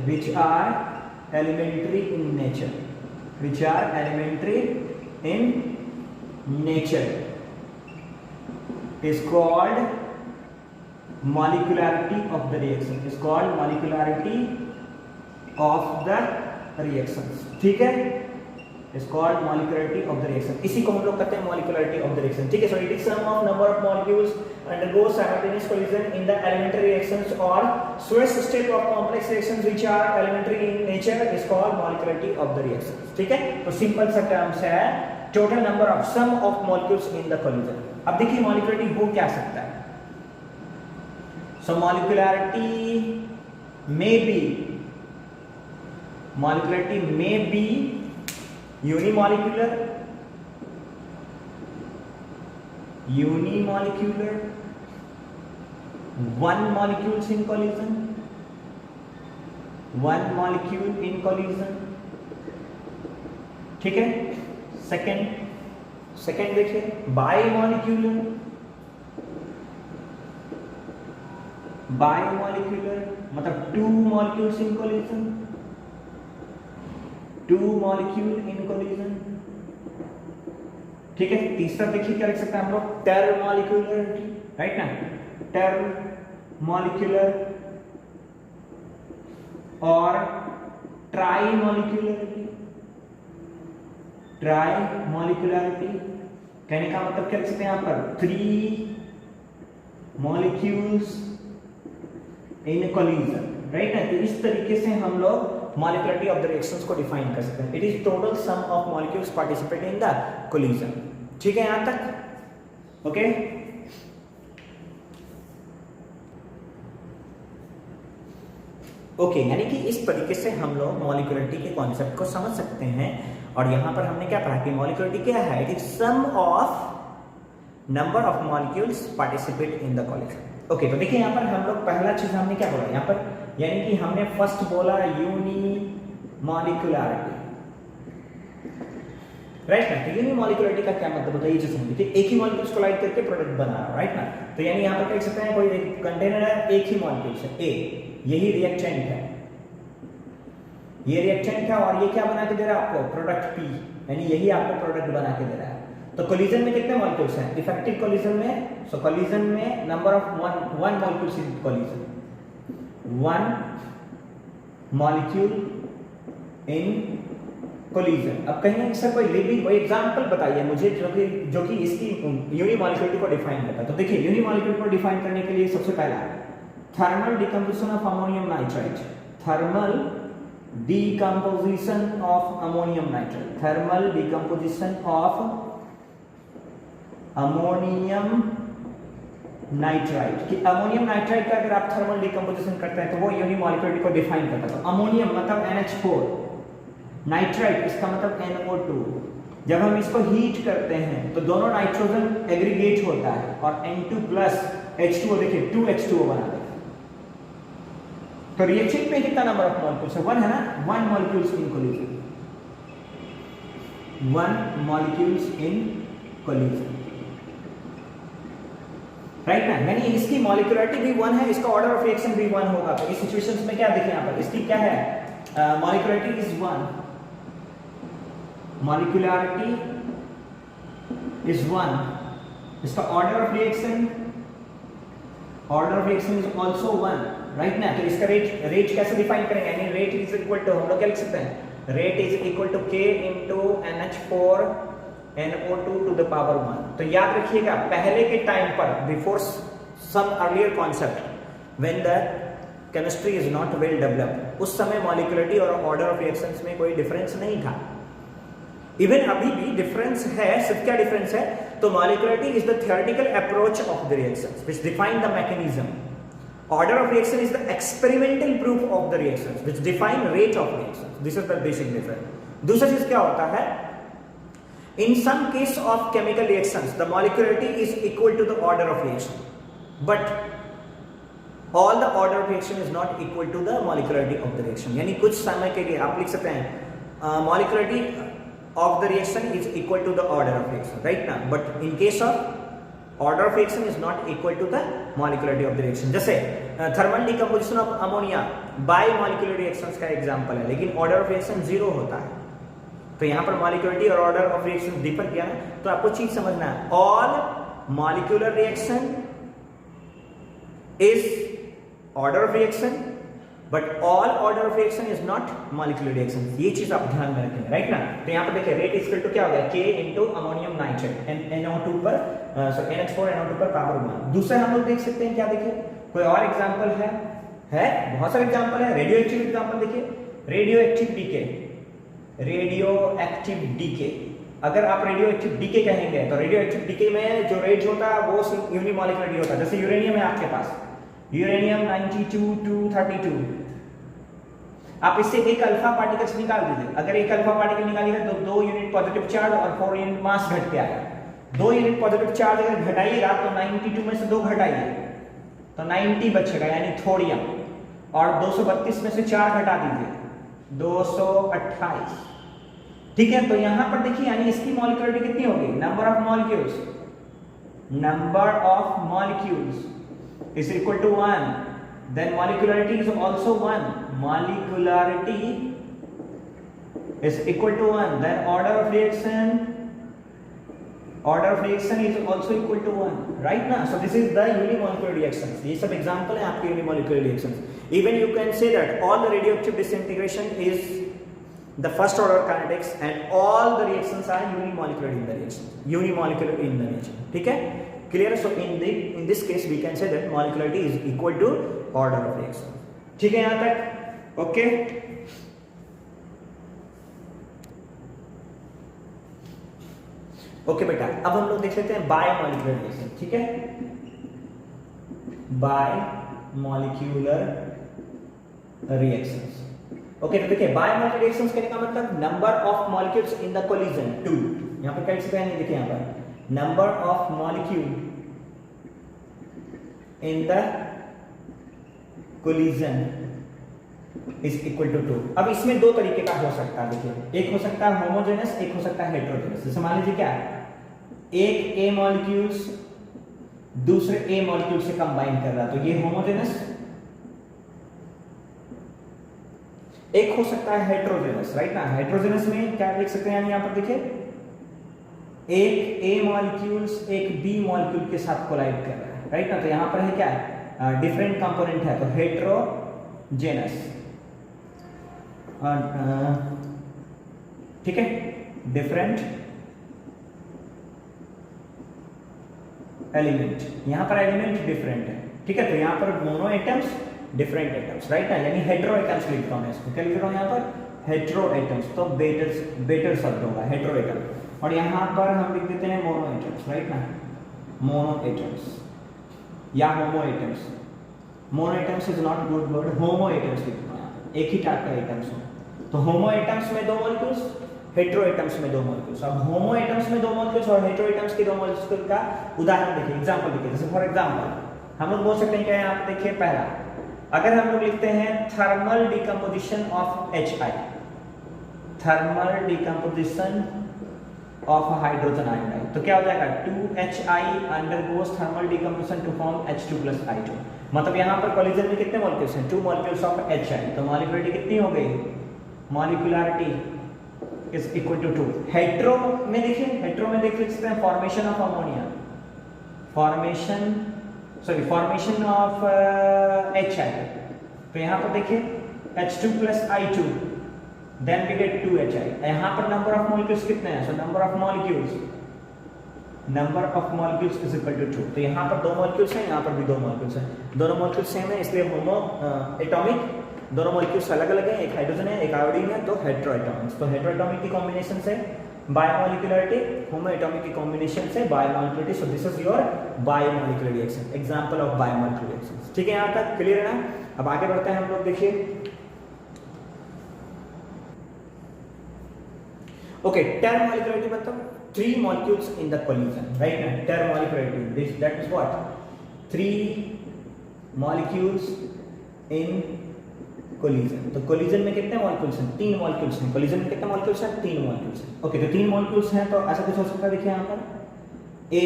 A: is called molecularity of the reaction, ठीक है, is called molecularity of the reaction। इसी को हम लोग कहते हैं molecularity of the reaction, ठीक है। So it is sum of number of molecules undergo simultaneous collision in the elementary reactions or slowest step of complex reactions which are elementary in nature is called molecularity of the reaction, ठीक है। तो simple सा terms है total number of sum of molecules in the collision। अब देखिए molecularity हो क्या सकता है। सो molecularity may be unimolecular, one molecules in collision, one molecule in collision, ठीक है। सेकेंड देखिए बायोमोलिक्यूलर मतलब two molecules in collision, two molecule in collision, ठीक है। तीसरा देखिए क्या लिख सकते हैं हम लोग, टर्मोलिक्यूलरिटी, राइट ना, टर्मोलिक्यूलर और ट्राइमोलिक्यूलरिटी। ट्राइमोलिक्यूलरिटी कहने का मतलब क्या लिख सकते हैं यहां पर, 3 मॉलिक्यूल्स इन कोलिजन, राइट ना। तो इस तरीके से हम लोग मॉलिक्युलरिटी ऑफ द रिएक्शंस को डिफाइन कर सकते हैं। It is total sum of molecules participate in the collision, ठीक है यहां तक, ओके। ओके यानी कि इस तरीके से हम लोग मॉलिक्युलरिटी के कॉन्सेप्ट को समझ सकते हैं। और यहां पर हमने क्या पढ़ा कि मॉलिक्युलरिटी क्या है, it is sum of number of molecules participate in the collision. Okay तो देखिए यहां पर हम लोग पहला चीज हमने क्या बोला यहां पर, यानी कि हमने फर्स्ट बोला यूनिमॉलिक्युलरिटी, राइट ना। तो यूनिमॉलिक्युलरिटी का क्या मतलब होता है ये जो समझिए, एक ही मॉलिक्यूल्स कोलाइड करके प्रोडक्ट बना रहा है, राइट ना। तो यानी यहां पर देख सकते हैं कोई कंटेनर है, एक ही मॉलिक्यूल्स है ए, यही रिएक्टेंट है, ये रिएक्टेंट है और ये क्या बना के दे रहा है आपको, प्रोडक्ट पी, यानी यही आपको प्रोडक्ट बना के दे रहा है। तो कोलिजन में कितने मॉलिक्यूल्स हैं इफेक्टिव कोलिजन में, सो कोलिजन में number of one molecules in collision, one molecule in collision. अब कहीं सर कोई लिविंग कोई एग्जांपल बताइए मुझे जो कि इसकी यूनिमॉलिक्युलरिटी को डिफाइन करता है। तो देखिए यूनिमॉलिक्युलरिटी को डिफाइन करने के लिए सबसे पहला thermal decomposition of ammonium nitride, thermal decomposition of ammonium nitrate, thermal decomposition of ammonium nitride। कि अमोनियम नाइट्राइड का अगर आप थर्मल डिकम्पोजिशन करते हैं तो वो यूनिमॉलिक्युलरिटी को डिफाइन करता है। तो अमोनियम मतलब NH4, नाइट्राइड इसका मतलब NO2। जब हम इसको हीट करते हैं तो दोनों नाइट्रोजन एग्रीगेट होता है और N2 प्लस H2O देखिए 2H2O बनाता है। तो रिएक्शन में कितना नंबर ऑफ मॉलिक्यूल्स है, 1 है ना, 1 molecules in collision, 1 molecules in collision, right ना। यानी इसकी मॉलिक्युलरिटी भी 1 है, इसका ऑर्डर ऑफ रिएक्शन भी 1 होगा। तो इस सिचुएशंस में क्या देखें यहां पर, इसकी क्या है, मॉलिक्युलरिटी इज 1, मॉलिक्युलरिटी इज 1, इसका order of reaction is also 1, right ना। तो इसका रेट कैसे डिफाइन करेंगे, यानी रेट इज इक्वल टू, हम लोग क्या लिख सकते हैं, rate is equal to K into NH4 NO2 to the power 1। तो याद रखिएगा पहले के टाइम पर, before some earlier concept, when the chemistry is not well developed, उस समय मॉलिक्युलरिटी और ऑर्डर ऑफ रिएक्शंस में कोई डिफरेंस नहीं था। इवन अभी भी डिफरेंस है, सिर्फ क्या डिफरेंस है, तो molecularity is the theoretical approach of the reactions which define the mechanism, order of reaction is the experimental proof of the reactions which define rate of reactions। this is the basic difference। दूसरा चीज क्या होता है, in some case of chemical reactions the molecularity is equal to the order of reaction, but all the order of reaction is not equal to the molecularity of the reaction। यानी कुछ समय के लिए आप लिख सकते हैं molecularity of the reaction is equal to the order of reaction, right now, but in case of order of reaction is not equal to the molecularity of the reaction। जैसे thermal decomposition of ammonia biomolecular reactions का example है, लेकिन order of reaction 0 होता है। तो यहां पर मॉलिक्युलरिटी और ऑर्डर ऑफ रिएक्शन डिफर किया ना, तो आपको चीज समझना है, all molecular reaction is order of reaction, but all order of reaction is not molecular reaction. ये चीज आप ध्यान में रखेंगे, राइट ना। तो यहां पर देखिए रेट इज इक्वल टू क्या हो गया, K into ammonium nitrate NO2 पर NH4 NO2 पर पावर 1। दूसरा हम लोग देख सकते हैं क्या, देखिए कोई और एग्जांपल है बहुत सारे एग्जांपल है। रेडियो एक्टिव एग्जांपल देखिए, रेडियो एक्टिव डीके। अगर आप रेडियो एक्टिव डीके कहेंगे तो रेडियो एक्टिव डीके में जो रेट होता है वो यूनिमॉलिक्युलरिटी होता है। जैसे यूरेनियम है आपके पास, यूरेनियम 92-232, आप इससे एक अल्फा पार्टिकल्स निकाल दीजिए। अगर एक अल्फा पार्टिकल निकालिएगा तो 2 यूनिट पॉजिटिव चार्ज और 4 यूनिट मास घट के आएगा। 2 यूनिट पॉजिटिव चार्ज अगर घटाइएगा तो 92 में से 2 घटाइए तो 90 बचेगा यानी थोड़िया, और 232 में से 4 घटा दीजिए 228। ठीक है, तो यहां पर देखिए यानी इसकी मॉलिक्यूलरिटी कितनी होगी, number of molecules is equal to 1, then molecularity is also 1, molecularity is equal to 1, then order of reaction is also equal to 1, right now. So this is the unimolecular reactions. ये सब example है आपके unimolecular reactions. Even you can say that all the radioactive disintegration is the first order kinetics and all the reactions are unimolecular in the reaction. ठीक है, clear? So in this case we can say that molecularity is equal to order of reaction. ठीक है यहाँ तक, okay? Okay बेटा, अब हम लोग देख लेते हैं बायोमॉलिक्यूलर रिएक्शन। ठीक है, बायोमॉलिक्यूलर रिएक्शंस। ओके, तो देखिए बायोमॉलिक्यूलर रिएक्शंस कहने का मतलब number of molecules in the collision 2। यहां पर कैसे कहने, देखिए यहां पर number of molecule in the collision is equal to 2। अब इसमें दो तरीके का हो सकता है, देखिए एक हो सकता है होमोजेनस, एक हो सकता है हेटेरोजेनस। जैसे मान लीजिए क्या है, एक ए मॉलिक्यूल्स दूसरे ए मॉलिक्यूल से कंबाइन कर रहा है, तो ये होमोजेनस। एक हो सकता है हेटेरोजेनस, राइट ना। हेटेरोजेनस में क्या लिख सकते हैं, यहां पर देखिए एक ए मॉलिक्यूल्स एक बी मॉलिक्यूल के साथ कोलाइड कर रहा है, राइट ना। तो यहां पर है क्या है, डिफरेंट कंपोनेंट है, तो हेटेरोजेनस। ठीक है, डिफरेंट एलिमेंट, यहां पर एलिमेंट डिफरेंट है। ठीक है, तो यहां पर mono atoms different atoms, right ना, यानी हेटेरो एटम्स लिखता हूं मैं इसको, क्या लिख रहा हूं यहां पर, हेटेरो एटम्स। तो बेटर शब्द होगा हेटेरो एटम, और यहां पर हम लिख देते हैं मोनो एटम्स, राइट ना, मोनो एटम्स या homo atoms. Mono atoms is not good word, homo atoms लिखता हूं, एक ही टाइप का एटम्स हो। तो होमो एटम्स में 2 मॉलिक्यूल्स, हेटेरो एटम्स में 2 मॉलिक्यूल्स। अब होमो एटम्स में 2 मॉलिक्यूल्स और हेटेरो एटम्स के 2 मॉलिक्यूल का उदाहरण देखिए, एग्जांपल देखिए। जैसे फॉर एग्जांपल हम लोग बोल सकते हैं क्या है, आप देखिए पहला, अगर हम लोग लिखते हैं thermal decomposition of HI, thermal decomposition of hydrogen iodide, तो क्या हो जाएगा 2HI undergoes thermal decomposition to form H2+I2। मतलब यहां पर कोलिजन में कितने मॉलिक्यूल्स हैं, 2 मॉलिक्यूल्स ऑफ HI, तो मॉलिक्यूलरिटी कितनी हो गई, molecularity is equal to 2। Hetero में देखिए, हेटेरो में देख सकते हैं formation of ammonia, formation of HI, तो यहां पर देखिए H2+I2, then we gate 2HI। यहां पर नंबर ऑफ मॉलिक्यूल्स कितने हैं, so number of molecules is equal to 2। तो यहां पर 2 मॉलिक्यूल्स हैं, यहां पर भी 2 मॉलिक्यूल्स हैं, दोनों मॉलिक्यूल्स सेम है, इसलिए होमो एटॉमिक। दोनों मॉलिक्यूल्स अलग अलग हैं, एक हाइड्रोजन है एक आयोडीन है, तो हेटेरोएटॉमिक्स। तो हेटेरोएटॉमिक की कॉम्बिनेशन से बायोमॉलिक्यूलरिटी, होमो एटॉमिक की कॉम्बिनेशन से biomolecularity. So this is your biomolecular reaction, example of biomolecular reactions. ठीक है, यहां तक क्लियर है ना। अब आगे बढ़ते हैं हम लोग, देखिए ओके, टेरमोलिक्यूलरिटी मतलब 3 molecules in the collision, right? Termomolecularity, that is what, 3 molecules in collision। तो collision में कितने molecules हैं, 3 molecules हैं। collision में कितने molecules हैं, 3 molecules हैं। ओके, तो 3 molecules हैं, तो ऐसा कुछ हो सकता है, देखिए यहाँ पर A,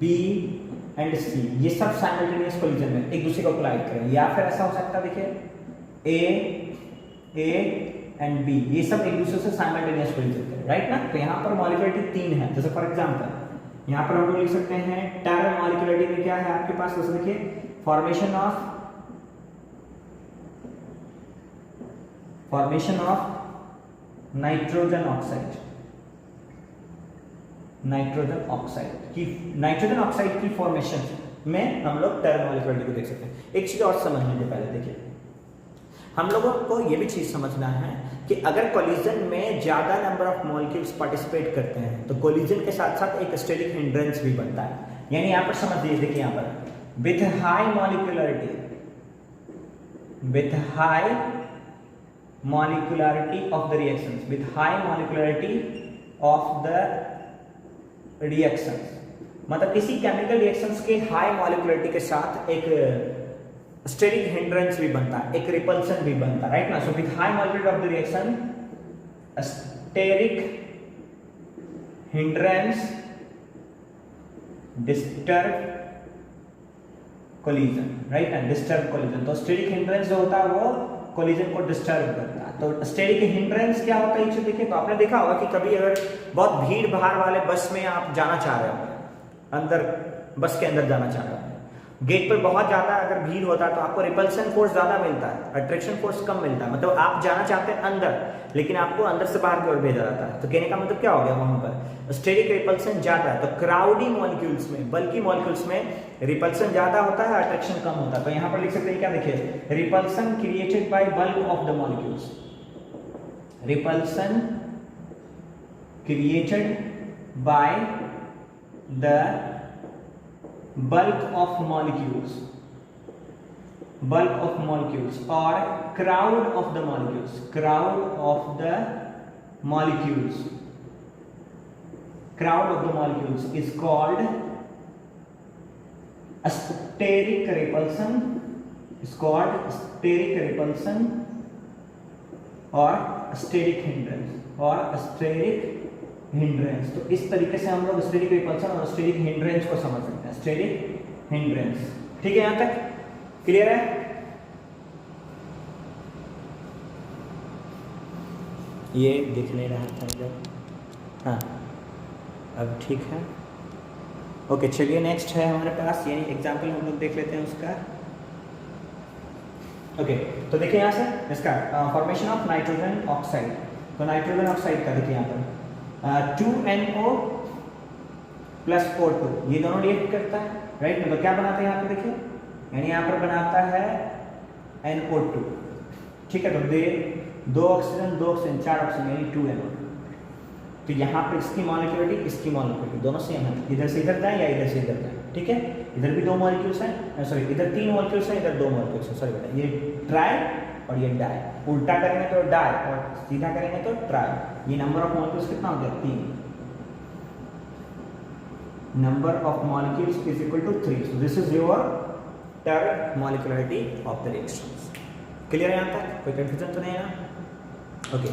A: B एंड C, ये सब साइमल्टेनियस collision में एक दूसरे को कोलाइड करें, या फिर ऐसा हो सकता है, देखिए A एंड बी, ये सब एक दूसरे से साइमल्टेनियस कोलिजन करें, राइट ना। तो यहाँ पर मॉलिक्यूलरिटी 3 है। जैसे फॉर एग्जांपल यहाँ पर हम लोग लिख सकते हैं टेरमोलिक्यूलरिटी में क्या है आपके पास, जैसे देखिए फॉर्मेशन ऑफ नाइट्रोजन ऑक्साइड की फॉर्मेशन में हम लोग टेरमोलिक्यूलरिटी को देख सकते हैं। एक चीज और समझ लीजिए पहले, देखिए हम लोगों को ये भी चीज समझना है कि अगर कोलिजन में ज्यादा नंबर ऑफ मॉलिक्यूल्स पार्टिसिपेट करते हैं तो कोलिजन के साथ साथ एक स्टेरिक हिंड्रेंस भी बनता है। यानी यहां पर समझ लीजिए, देखिए यहां पर with high molecularity of the reactions, मतलब किसी केमिकल रिएक्शंस के हाई मॉलिक्युलरिटी के साथ एक स्टेरिक हिंड्रेंस भी बनता है, एक रिपल्सन भी बनता है, राइट ना। So with high molecularity of the reaction steric hindrance disturb collision, right ना, डिस्टर्ब कोलिजन। तो स्टेरिक हिंड्रेंस जो होता है वो कोलिजन को डिस्टर्ब करता है। तो स्टेरिक हिंड्रेंस क्या होता है ये देखिए। तो आपने देखा होगा कि कभी अगर बहुत भीड़ भाड़ वाले बस में आप जाना चाह रहे हो, अंदर बस के अंदर जाना चाह रहे हो, गेट पर बहुत ज्यादा अगर भीड़ होता है तो आपको रिपल्सन फोर्स ज्यादा मिलता है, अट्रैक्शन फोर्स कम मिलता है। मतलब आप जाना चाहते हैं अंदर, लेकिन आपको अंदर से बाहर की ओर भेजा जाता है। तो कहने का मतलब क्या हो गया, वहां पर स्टेरिक रिपल्सन ज्यादा है। तो क्राउडी मॉलिक्यूल्स में, बल्कि मॉलिक्यूल्स में रिपल्सन ज्यादा होता है, अट्रैक्शन कम होता है। तो यहां पर लिख सकते हैं क्या, देखिए, repulsion created by bulk of the molecules, repulsion created by the bulk of molecules or crowd of the molecules is called steric repulsion, or steric hindrance। तो इस तरीके से हम लोग स्टेरिक रिपल्सन और स्टेरिक हिंड्रेंस को समझ सकते हैं, स्टेरिक हिंड्रेंस। ठीक है, यहां तक क्लियर है? ये दिख नहीं रहा था जब, हाँ अब ठीक है। ओके, चलिए नेक्स्ट है हमारे पास, यानी एग्जांपल हम लोग देख लेते हैं उसका। ओके, तो देखिए यहाँ से इसका फॉर्मेशन ऑफ नाइट्रोजन ऑक्साइड। तो नाइट्रोजन ऑक्साइड का देखिए यहाँ पर 2NO प्लस O2, ये दोनों रिएक्ट करता है, राइट। तो क्या बनाते हैं यहाँ पर देखिए, यानी यहाँ पर बनाता है NO2, ठीक है। तो दो ऑक्सीजन 4 ऑक्सीजन, यानी 2NO। तो यहाँ पर इसकी मॉलिक्युलरिटी दोनों सेम है, इधर से इधर जाए या इधर से इधर जाए, ठीक है। इधर भी 2 मॉलिक्यूल्स हैं, सॉरी इधर 3 मॉलिक्यूल्स हैं, इधर 2 मॉलिक्यूल्स हैं, सॉरी बेटा, ये ट्राई और ये डाई। उल्टा करेंगे तो डाई और सीधा करेंगे तो ट्राई। ये नंबर ऑफ मॉलिक्यूल्स कितना हो गया, 3। Number of molecules is equal to 3। So this is your term molecularity of the reactions. Clear है यहाँ तक? कोई कंफ्यूजन तो नहीं है ना? ओके।